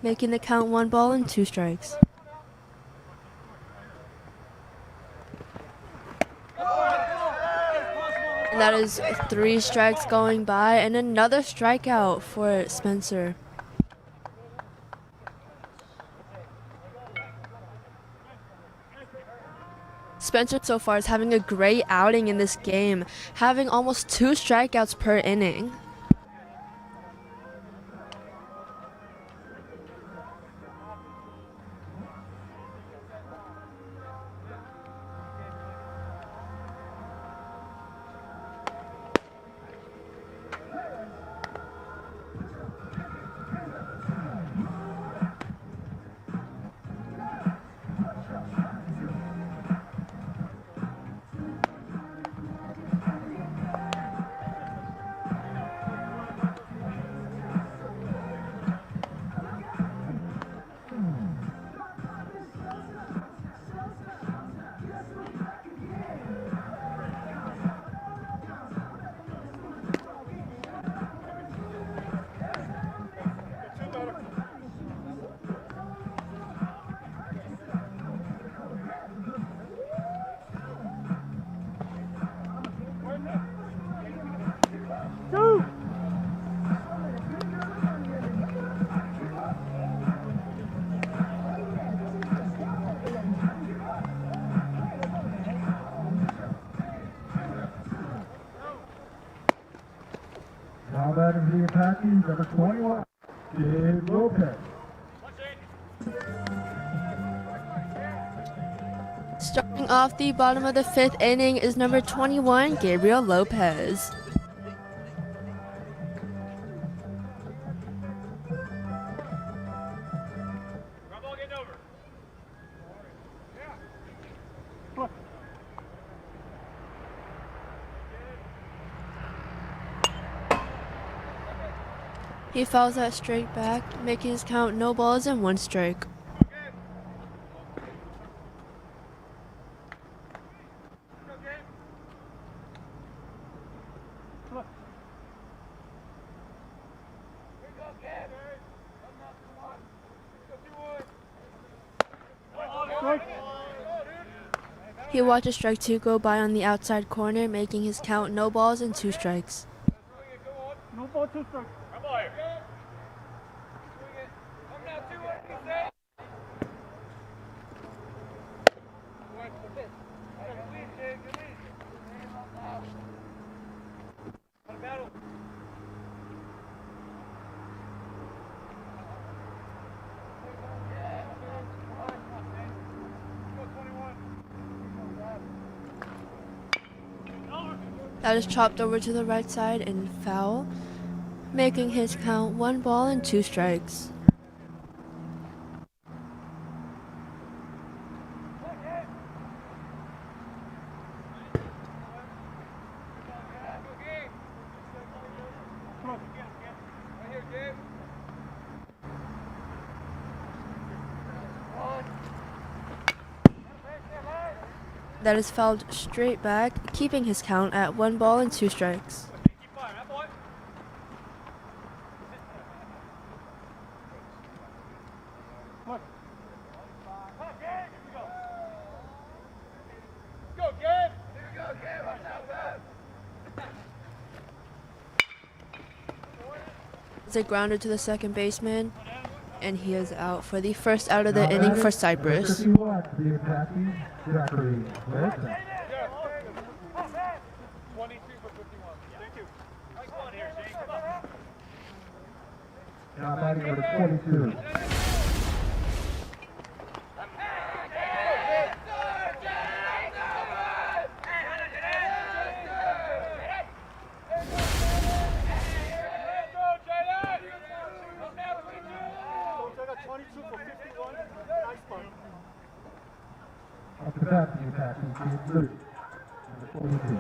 making the count 1 ball and 2 strikes. And that is 3 strikes going by and another strikeout for Spencer. Spencer so far is having a great outing in this game, having almost 2 strikeouts per inning. Now batting for the Apaches, number 21, Gabe Lopez. Starting off the bottom of the 5th inning is number 21, Gabriel Lopez. He fouls that straight back, making his count no balls and 1 strike. He watches strike 2 go by on the outside corner, making his count no balls and 2 strikes. No ball, 2 strikes. That is chopped over to the right side and foul, making his count 1 ball and 2 strikes. That is fouled straight back, keeping his count at 1 ball and 2 strikes. It's a grounder to the second baseman, and he is out for the first out of the inning for Cypress. 51, the Apaches, Zachary Wilson. 22 for 51. Thank you. Come on here, Shane. Come on. Now batting number 22. Off the bat, the Apaches, Gabe Luke, number 42.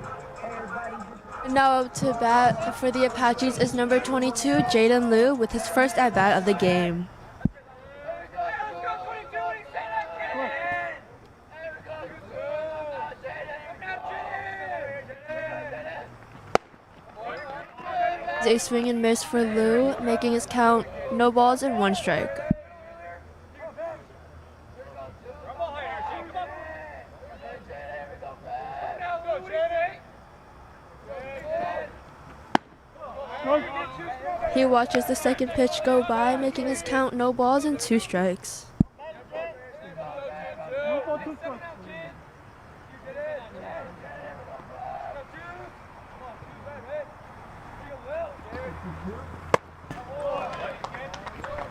Now up to bat for the Apaches is number 22, Jaden Liu, with his first at-bat of the game. A swing and miss for Liu, making his count no balls and 1 strike. He watches the second pitch go by, making his count no balls and 2 strikes.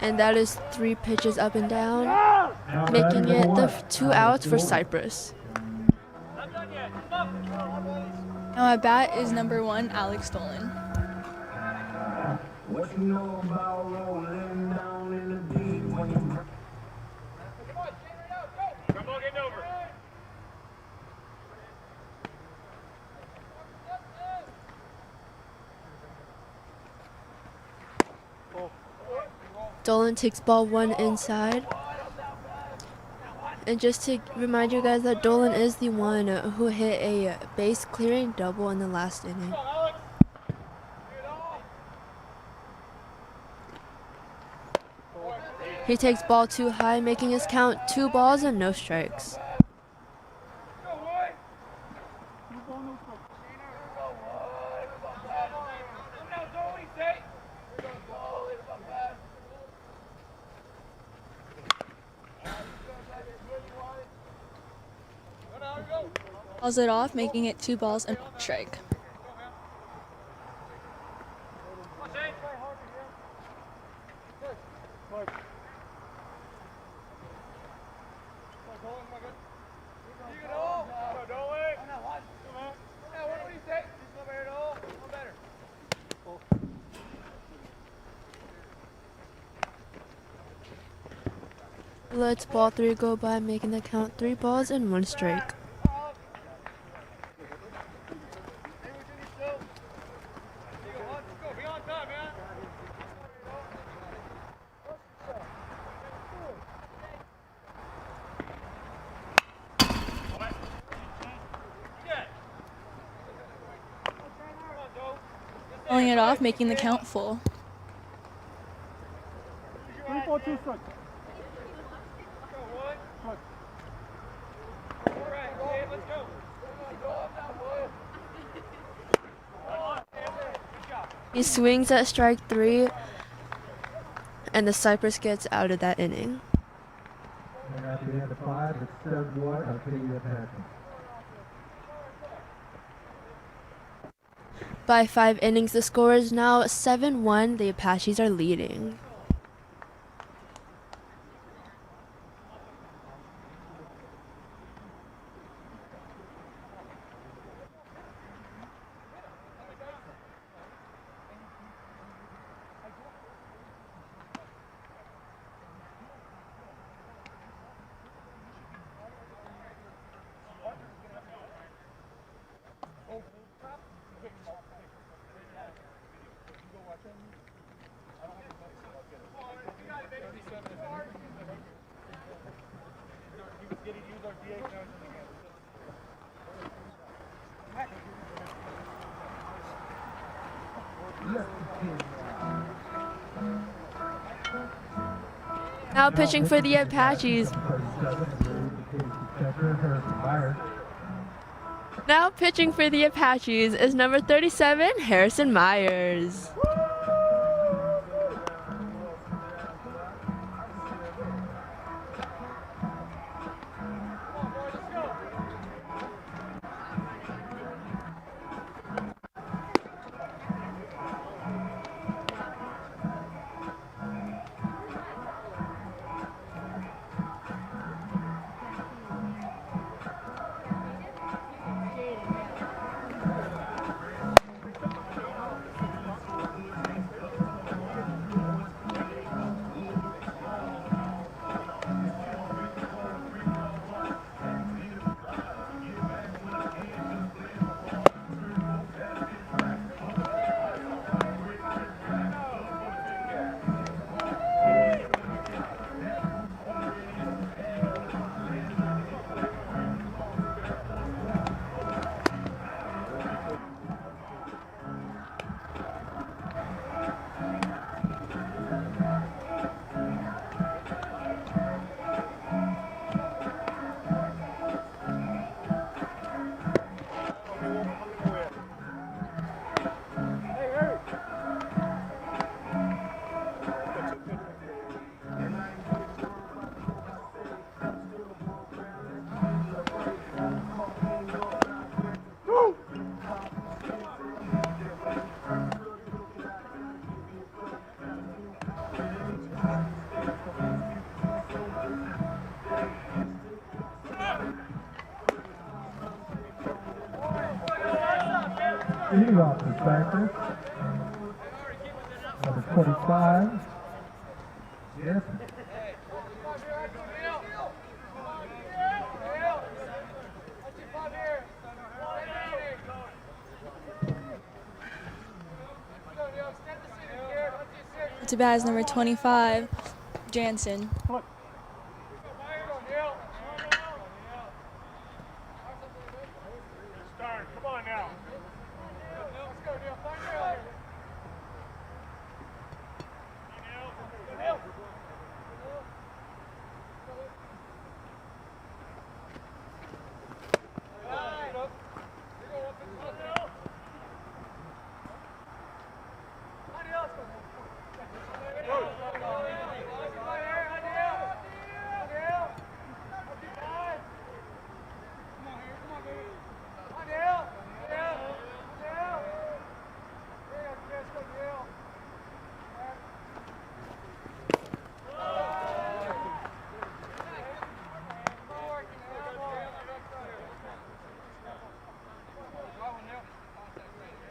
And that is 3 pitches up and down, making it the 2 outs for Cypress. Now at bat is number 1, Alex Dolan. What you know about rolling down in the deep when you Dolan takes ball 1 inside. And just to remind you guys that Dolan is the one who hit a base clearing double in the last inning. He takes ball 2 high, making his count 2 balls and no strikes. Calls it off, making it 2 balls and 1 strike. Lets ball 3 go by, making the count 3 balls and 1 strike. Calling it off, making the count full. 3-4-2 strike. He swings at strike 3, and the Cypress gets out of that inning. and at the end of 5, it's 7-1, Arcadia passing. By 5 innings, the score is now 7-1. The Apaches are leading. Now pitching for the Apaches. Now pitching for the Apaches is number 37, Harrison Myers. Steve off the Cypress. Number 25. Yes. To bat is number 25, Jansen. Start. Come on now. Let's go, Neil. Find Neil here. Neil.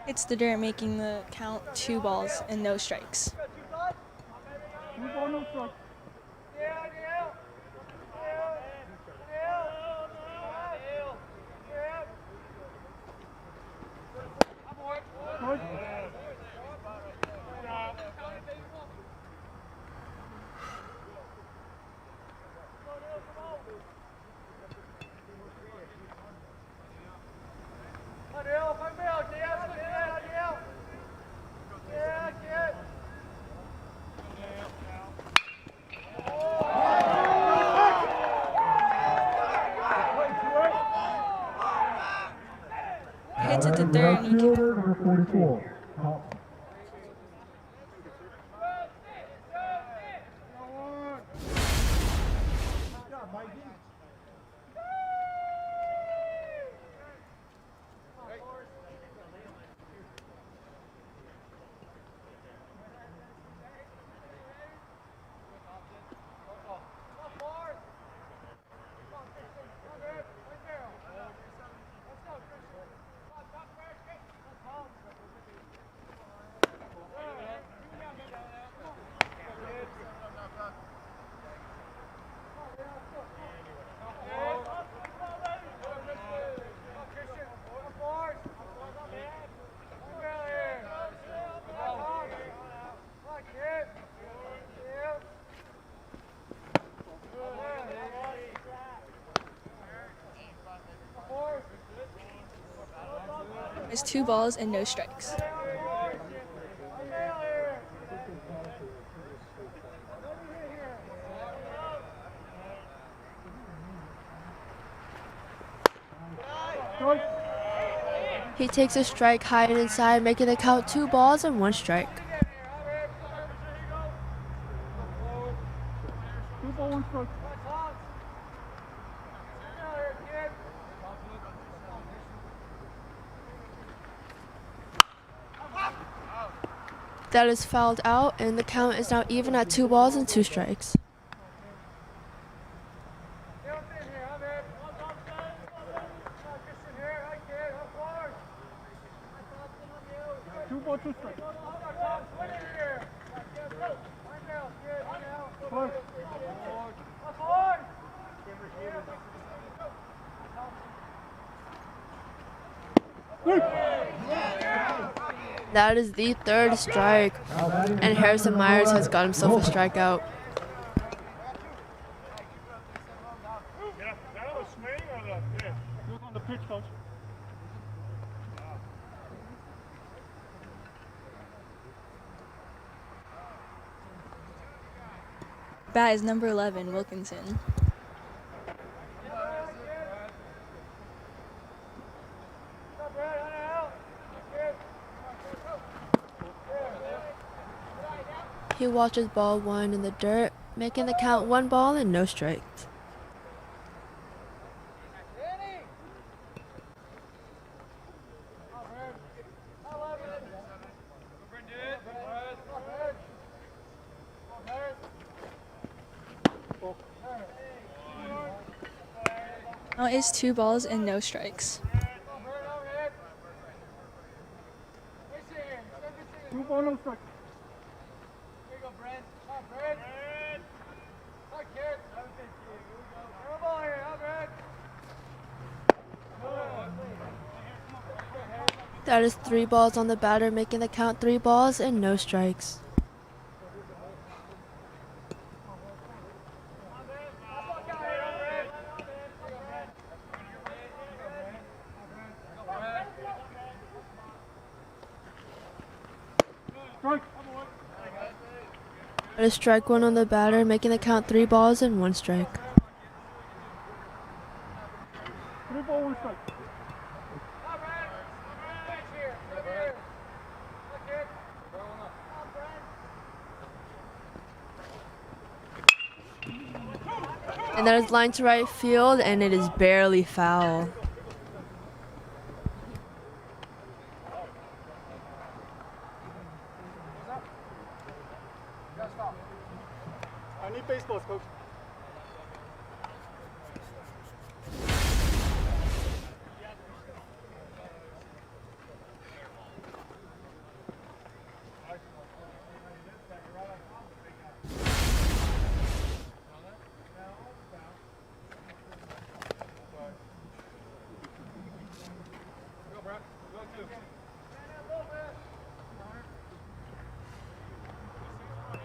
It's the dirt, making the count 2 balls and no strikes. Hits it to third, and he can. Number 44. Out. It's 2 balls and no strikes. He takes a strike high and inside, making the count 2 balls and 1 strike. That is fouled out, and the count is now even at 2 balls and 2 strikes. That is the 3rd strike, and Harrison Myers has got himself a strikeout. Yeah, that was swing or the pitch? Look on the pitch, coach. Bat is number 11, Wilkinson. He watches ball 1 in the dirt, making the count 1 ball and no strikes. Now it's 2 balls and no strikes. Two ball, no strike. Here you go, Brent. Come on, Brent. Hi, kid. Here we go. Throw a ball here, huh, Brent? That is 3 balls on the batter, making the count 3 balls and no strikes. Strike. That is strike 1 on the batter, making the count 3 balls and 1 strike. 3 ball, 1 strike. And that is line to right field, and it is barely foul. I need baseballs, coach.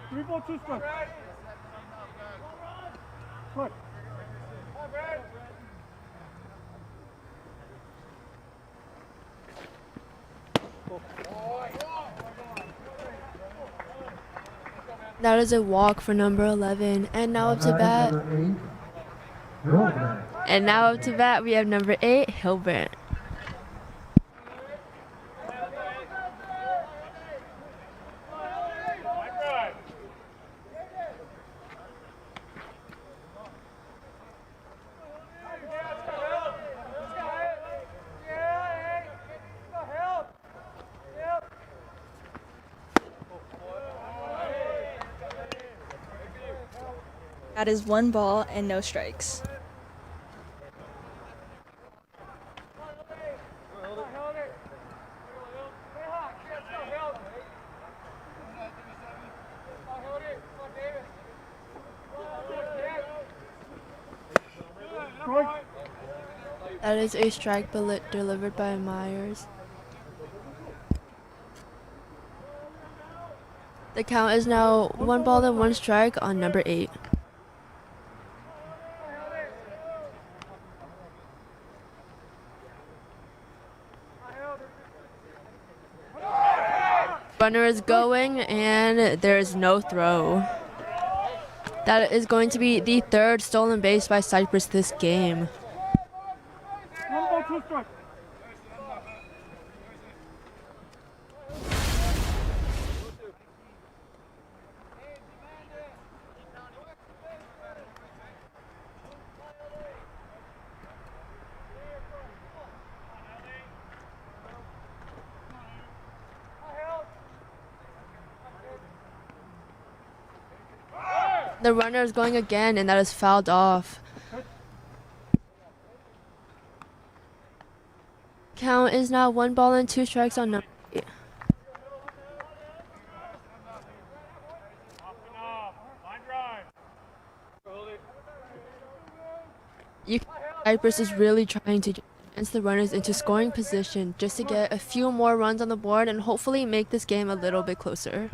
Three ball, 2 strike. Strike. That is a walk for number 11. And now up to bat. Number 8, Hilbert. And now up to bat, we have number 8, Hilbert. That is 1 ball and no strikes. That is a strike delivered by Myers. The count is now 1 ball and 1 strike on number 8. Runner is going, and there is no throw. That is going to be the 3rd stolen base by Cypress this game. 1 ball, 2 strike. The runner is going again, and that is fouled off. Count is now 1 ball and 2 strikes on number 8. Cypress is really trying to advance the runners into scoring position just to get a few more runs on the board and hopefully make this game a little bit closer.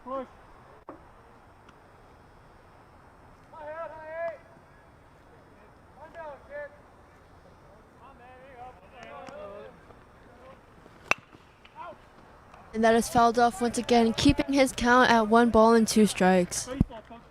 Push. And that is fouled off once again, keeping his count at 1 ball and 2 strikes. Baseball, coach.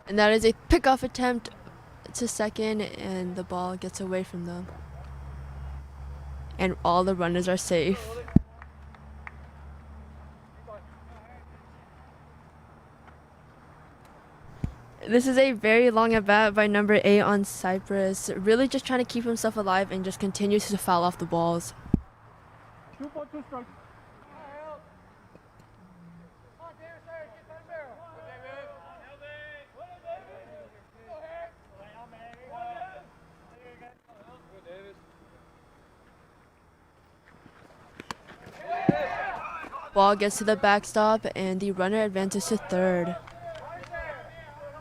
And that is a pickoff attempt to second, and the ball gets away from them. And all the runners are safe. This is a very long at bat by number 8 on Cypress. Really just trying to keep himself alive and just continues to foul off the balls. 2 ball, 2 strikes. Ball gets to the backstop and the runner advances to third.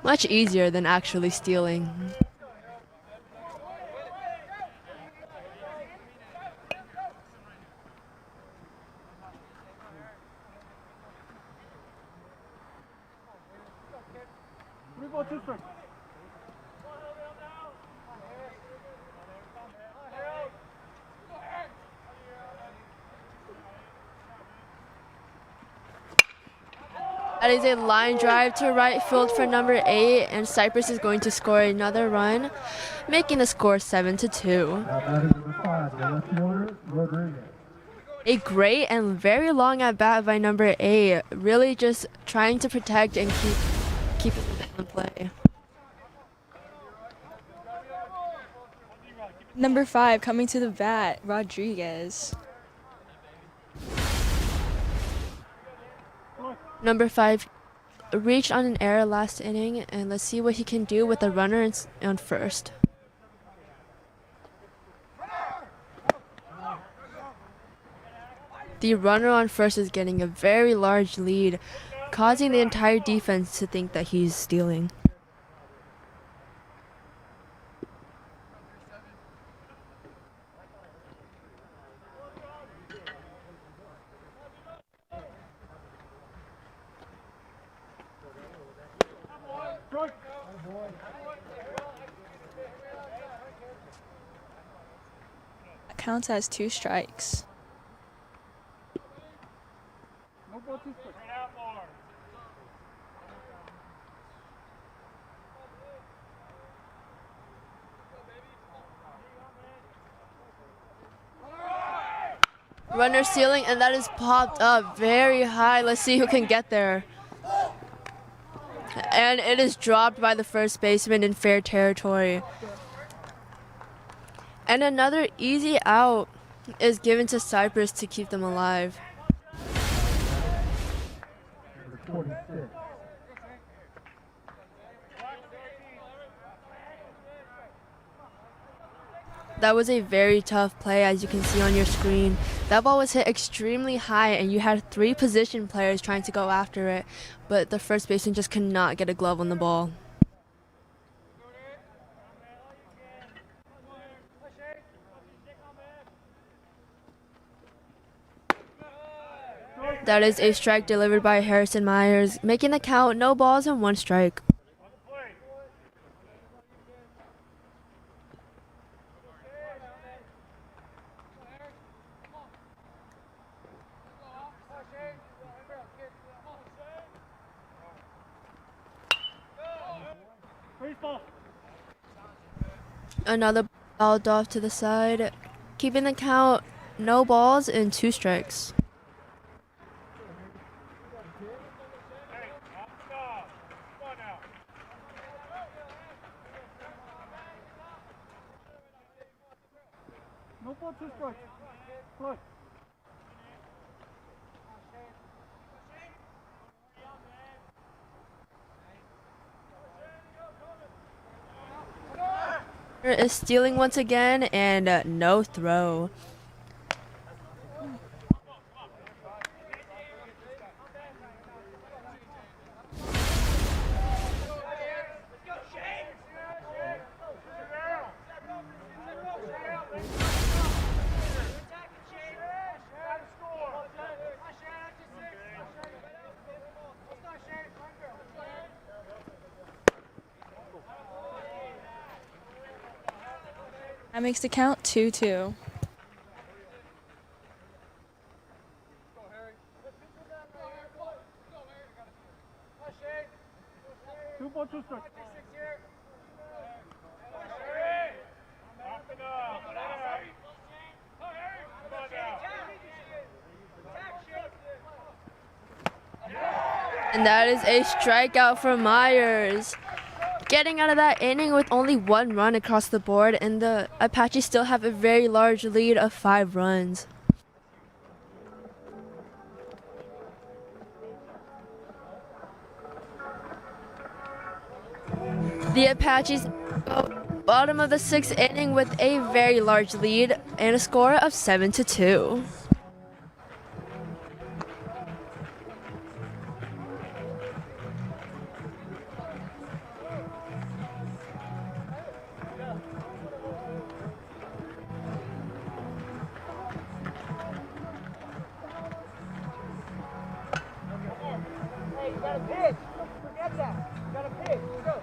Much easier than actually stealing. Three ball, 2 strikes. That is a line drive to right field for number 8, and Cypress is going to score another run, making the score 7-2. Now batting number 5, the left fielder, Rodriguez. A great and very long at bat by number 8, really just trying to protect and keep it in play. Number 5 coming to the bat, Rodriguez. Number 5 reached on an error last inning, and let's see what he can do with the runner on first. The runner on first is getting a very large lead, causing the entire defense to think that he's stealing. That counts as 2 strikes. No ball, 2 strikes. Runner stealing, and that is popped up very high. Let's see who can get there. And it is dropped by the first baseman in fair territory. And another easy out is given to Cypress to keep them alive. Number 46. That was a very tough play, as you can see on your screen. That ball was hit extremely high, and you had 3 position players trying to go after it, but the first baseman just could not get a glove on the ball. That is a strike delivered by Harrison Myers, making the count no balls and 1 strike. Another ball off to the side, keeping the count no balls and 2 strikes. No ball, 2 strikes. Play. Is stealing once again, and no throw. That makes the count 2-2. 2 ball, 2 strikes. And that is a strikeout for Myers. Getting out of that inning with only 1 run across the board, and the Apaches still have a very large lead of 5 runs. The Apaches go bottom of the 6th inning with a very large lead and a score of 7-2. Hey, you gotta pitch. Forget that. You gotta pitch. Let's go.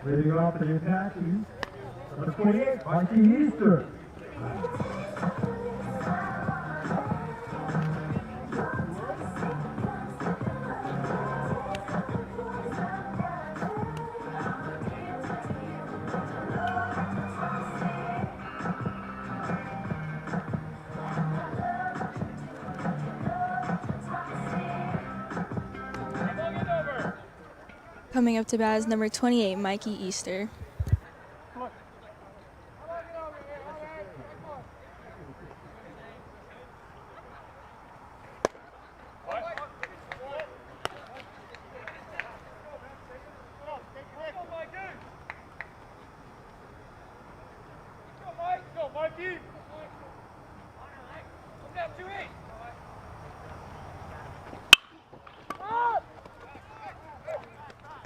Leading off for the Apaches, number 28, Mikey Easter. Coming up to bat is number 28, Mikey Easter.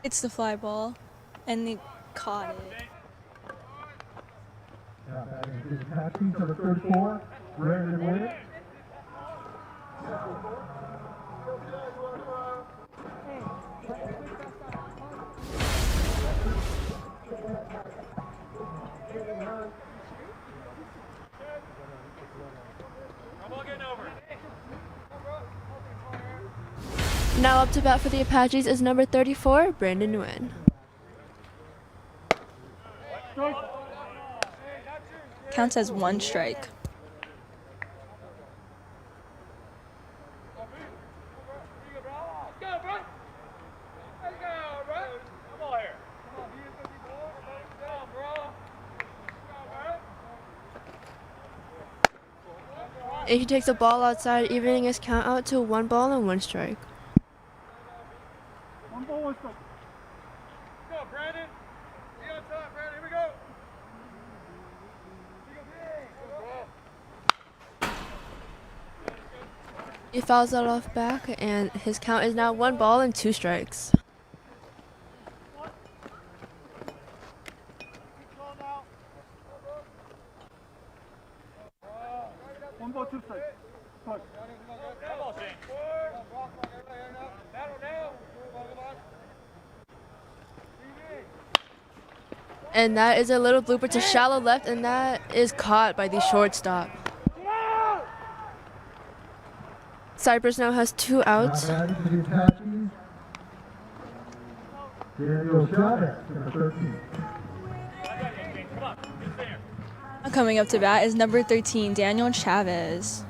It's the fly ball, and they caught it. Now batting to the Apaches, number 34, Brandon Witt. Now up to bat for the Apaches is number 34, Brandon Nguyen. Counts as 1 strike. And he takes the ball outside, evening his count out to 1 ball and 1 strike. 1 ball, 1 strike. Go, Brandon. Be on top, Brandon. Here we go. He fouls that off back, and his count is now 1 ball and 2 strikes. One ball, 2 strikes. Push. And that is a little blooper to shallow left, and that is caught by the shortstop. Cypress now has 2 outs. Now batting for the Apaches, Daniel Chavez, number 13. Coming up to bat is number 13, Daniel Chavez.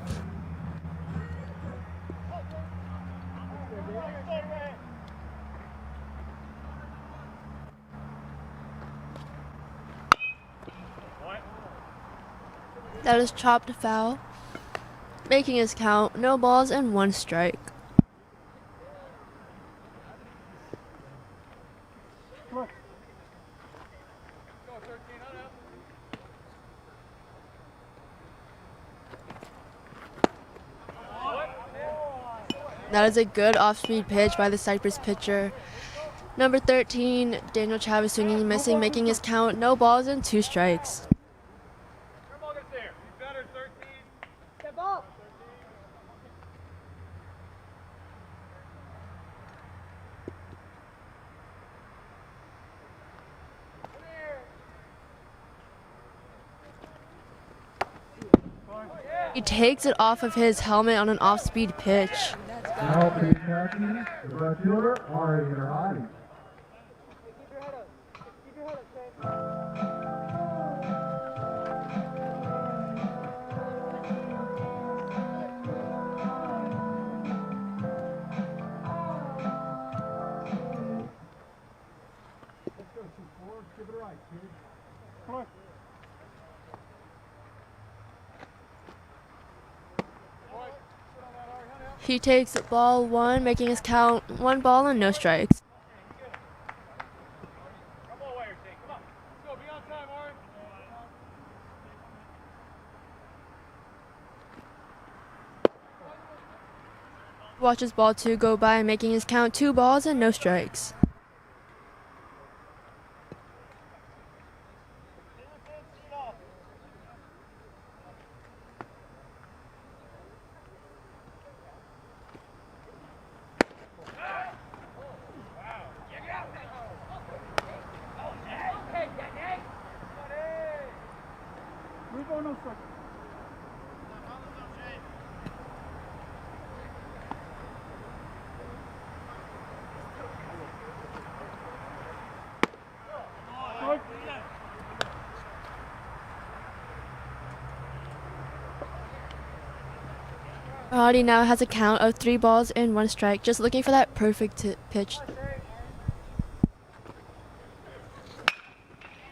That is chopped foul, making his count no balls and 1 strike. That is a good off-speed pitch by the Cypress pitcher. Number 13, Daniel Chavez swinging and missing, making his count no balls and 2 strikes. He takes it off of his helmet on an off-speed pitch. Now for the Apaches, the right fielder, Arcadia. Give it right, kid. Come on. He takes ball 1, making his count 1 ball and no strikes. Watches ball 2 go by, making his count 2 balls and no strikes. Arcadia now has a count of 3 balls and 1 strike, just looking for that perfect pitch.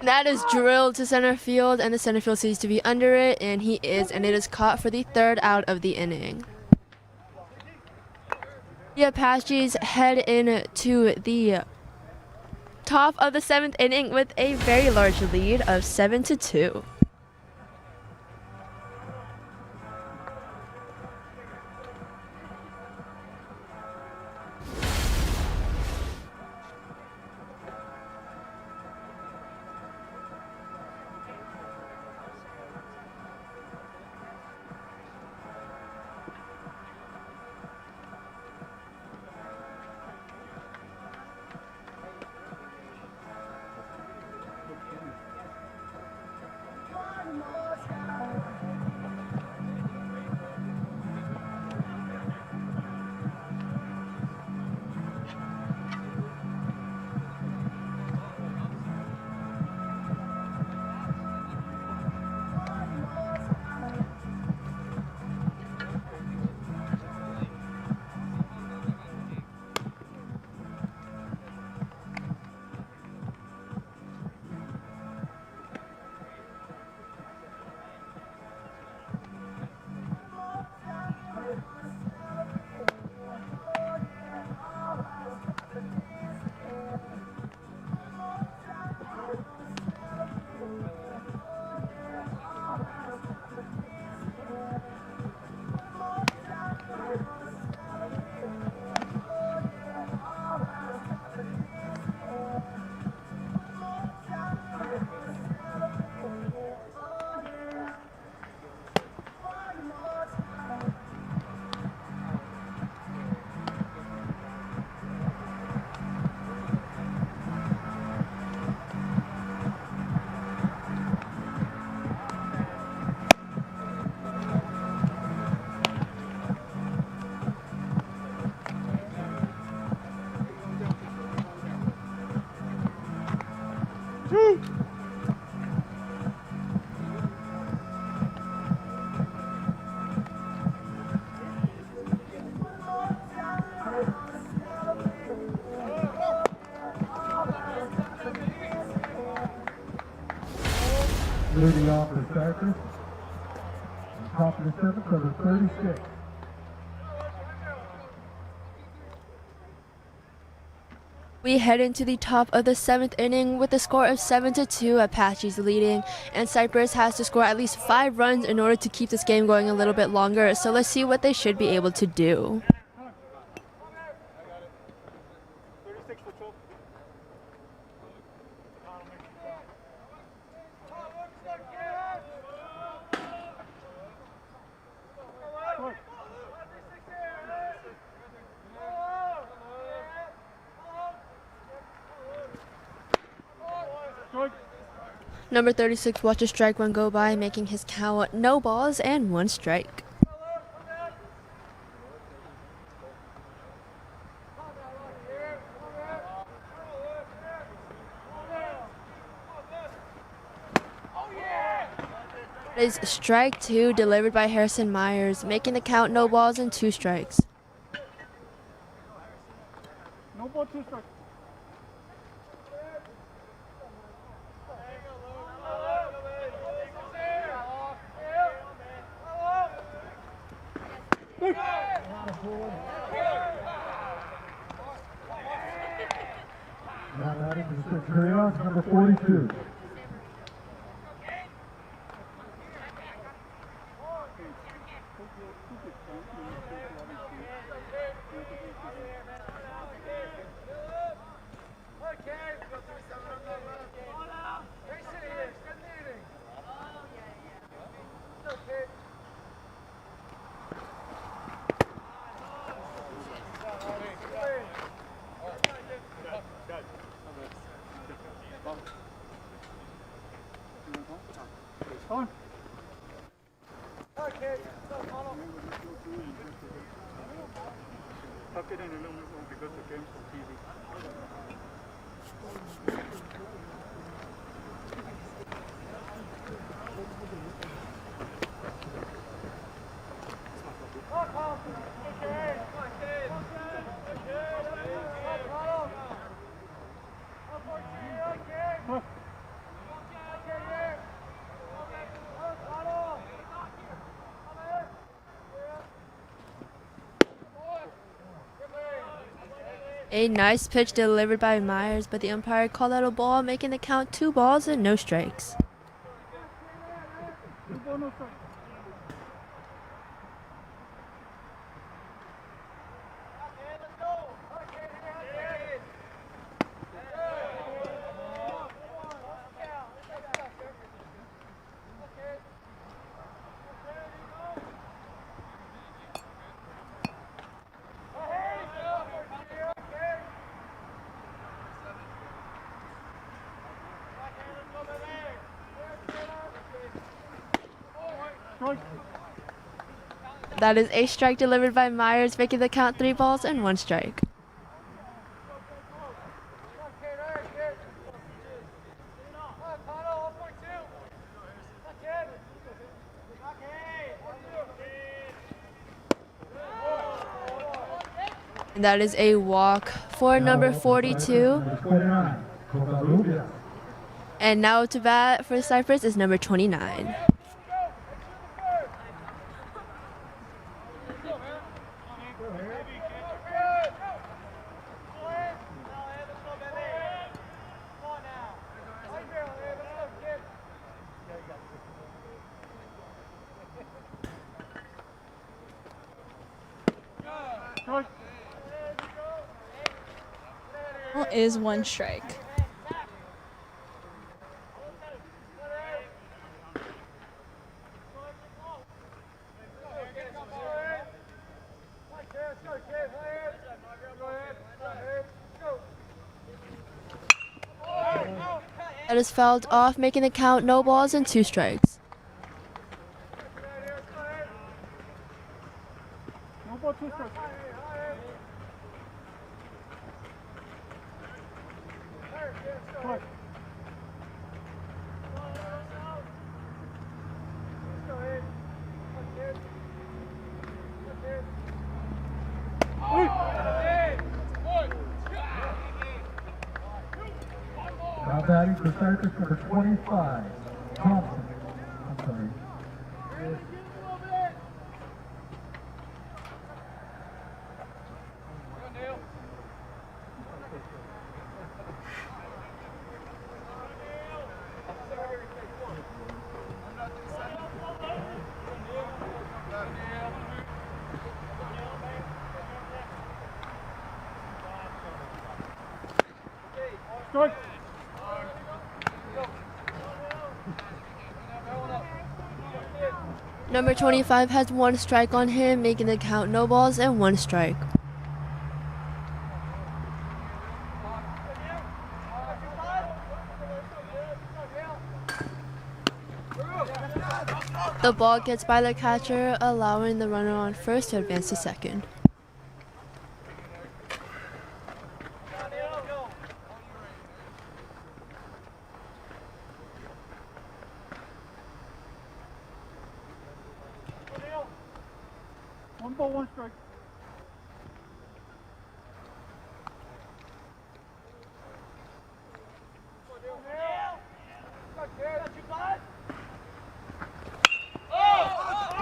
That is drilled to center field, and the center field seems to be under it, and he is, and it is caught for the 3rd out of the inning. The Apaches head into the top of the 7th inning with a very large lead of 7-2. Leading off for Cypress. Top of the seventh, number 36. We head into the top of the 7th inning with a score of 7-2, Apaches leading, and Cypress has to score at least 5 runs in order to keep this game going a little bit longer, so let's see what they should be able to do. 36 for 12. Number 36 watches strike one go by, making his count no balls and 1 strike. That is strike 2 delivered by Harrison Myers, making the count no balls and 2 strikes. No ball, 2 strikes. Now batting for the Curios, number 42. On. Tuck it in a little bit more because the game's so easy. A nice pitch delivered by Myers, but the umpire called out a ball, making the count 2 balls and no strikes. That is a strike delivered by Myers, making the count 3 balls and 1 strike. And that is a walk for number 42. Number 29, Covarrubias. And now to bat for Cypress is number 29. Is 1 strike. That is fouled off, making the count no balls and 2 strikes. No ball, 2 strikes. Now batting for Cypress, number 25, Thompson. Strike. Number 25 has 1 strike on him, making the count no balls and 1 strike. The ball gets by the catcher, allowing the runner on first to advance to second. One ball, 1 strike.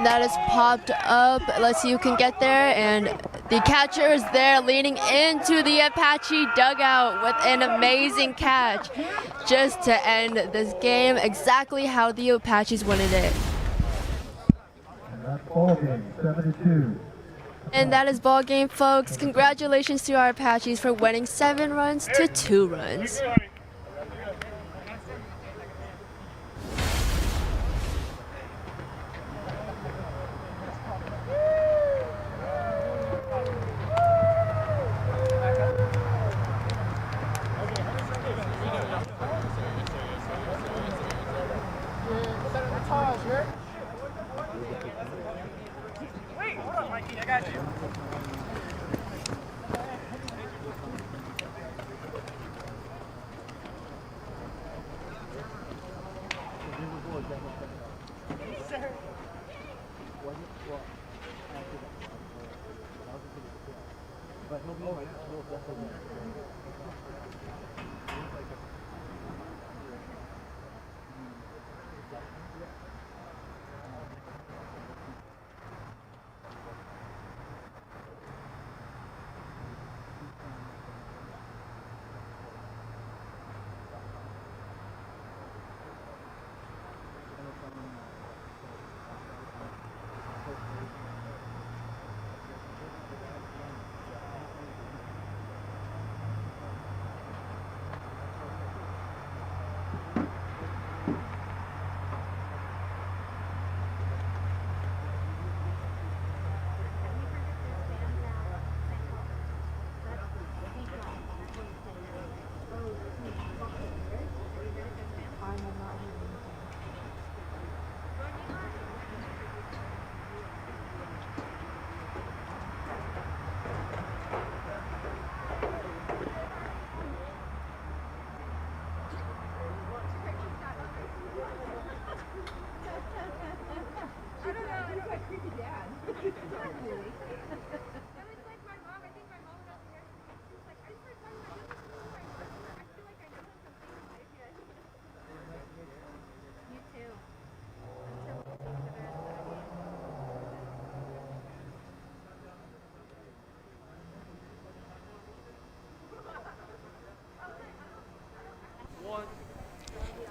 That is popped up. Let's see who can get there. And the catcher is there leaning into the Apache dugout with an amazing catch just to end this game exactly how the Apaches wanted it. And that's ball game, 72. And that is ball game, folks. Congratulations to our Apaches for winning 7 runs to 2 runs. Wait, hold on, Mikey. I got you.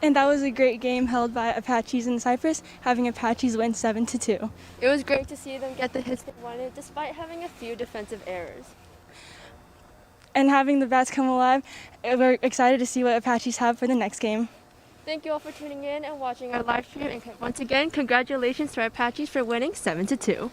And that was a great game held by Apaches and Cypress, having Apaches win 7-2. It was great to see them get the hits they wanted despite having a few defensive errors. And having the bats come alive, we're excited to see what Apaches have for the next game. Thank you all for tuning in and watching our live stream. And once again, congratulations to our Apaches for winning 7-2.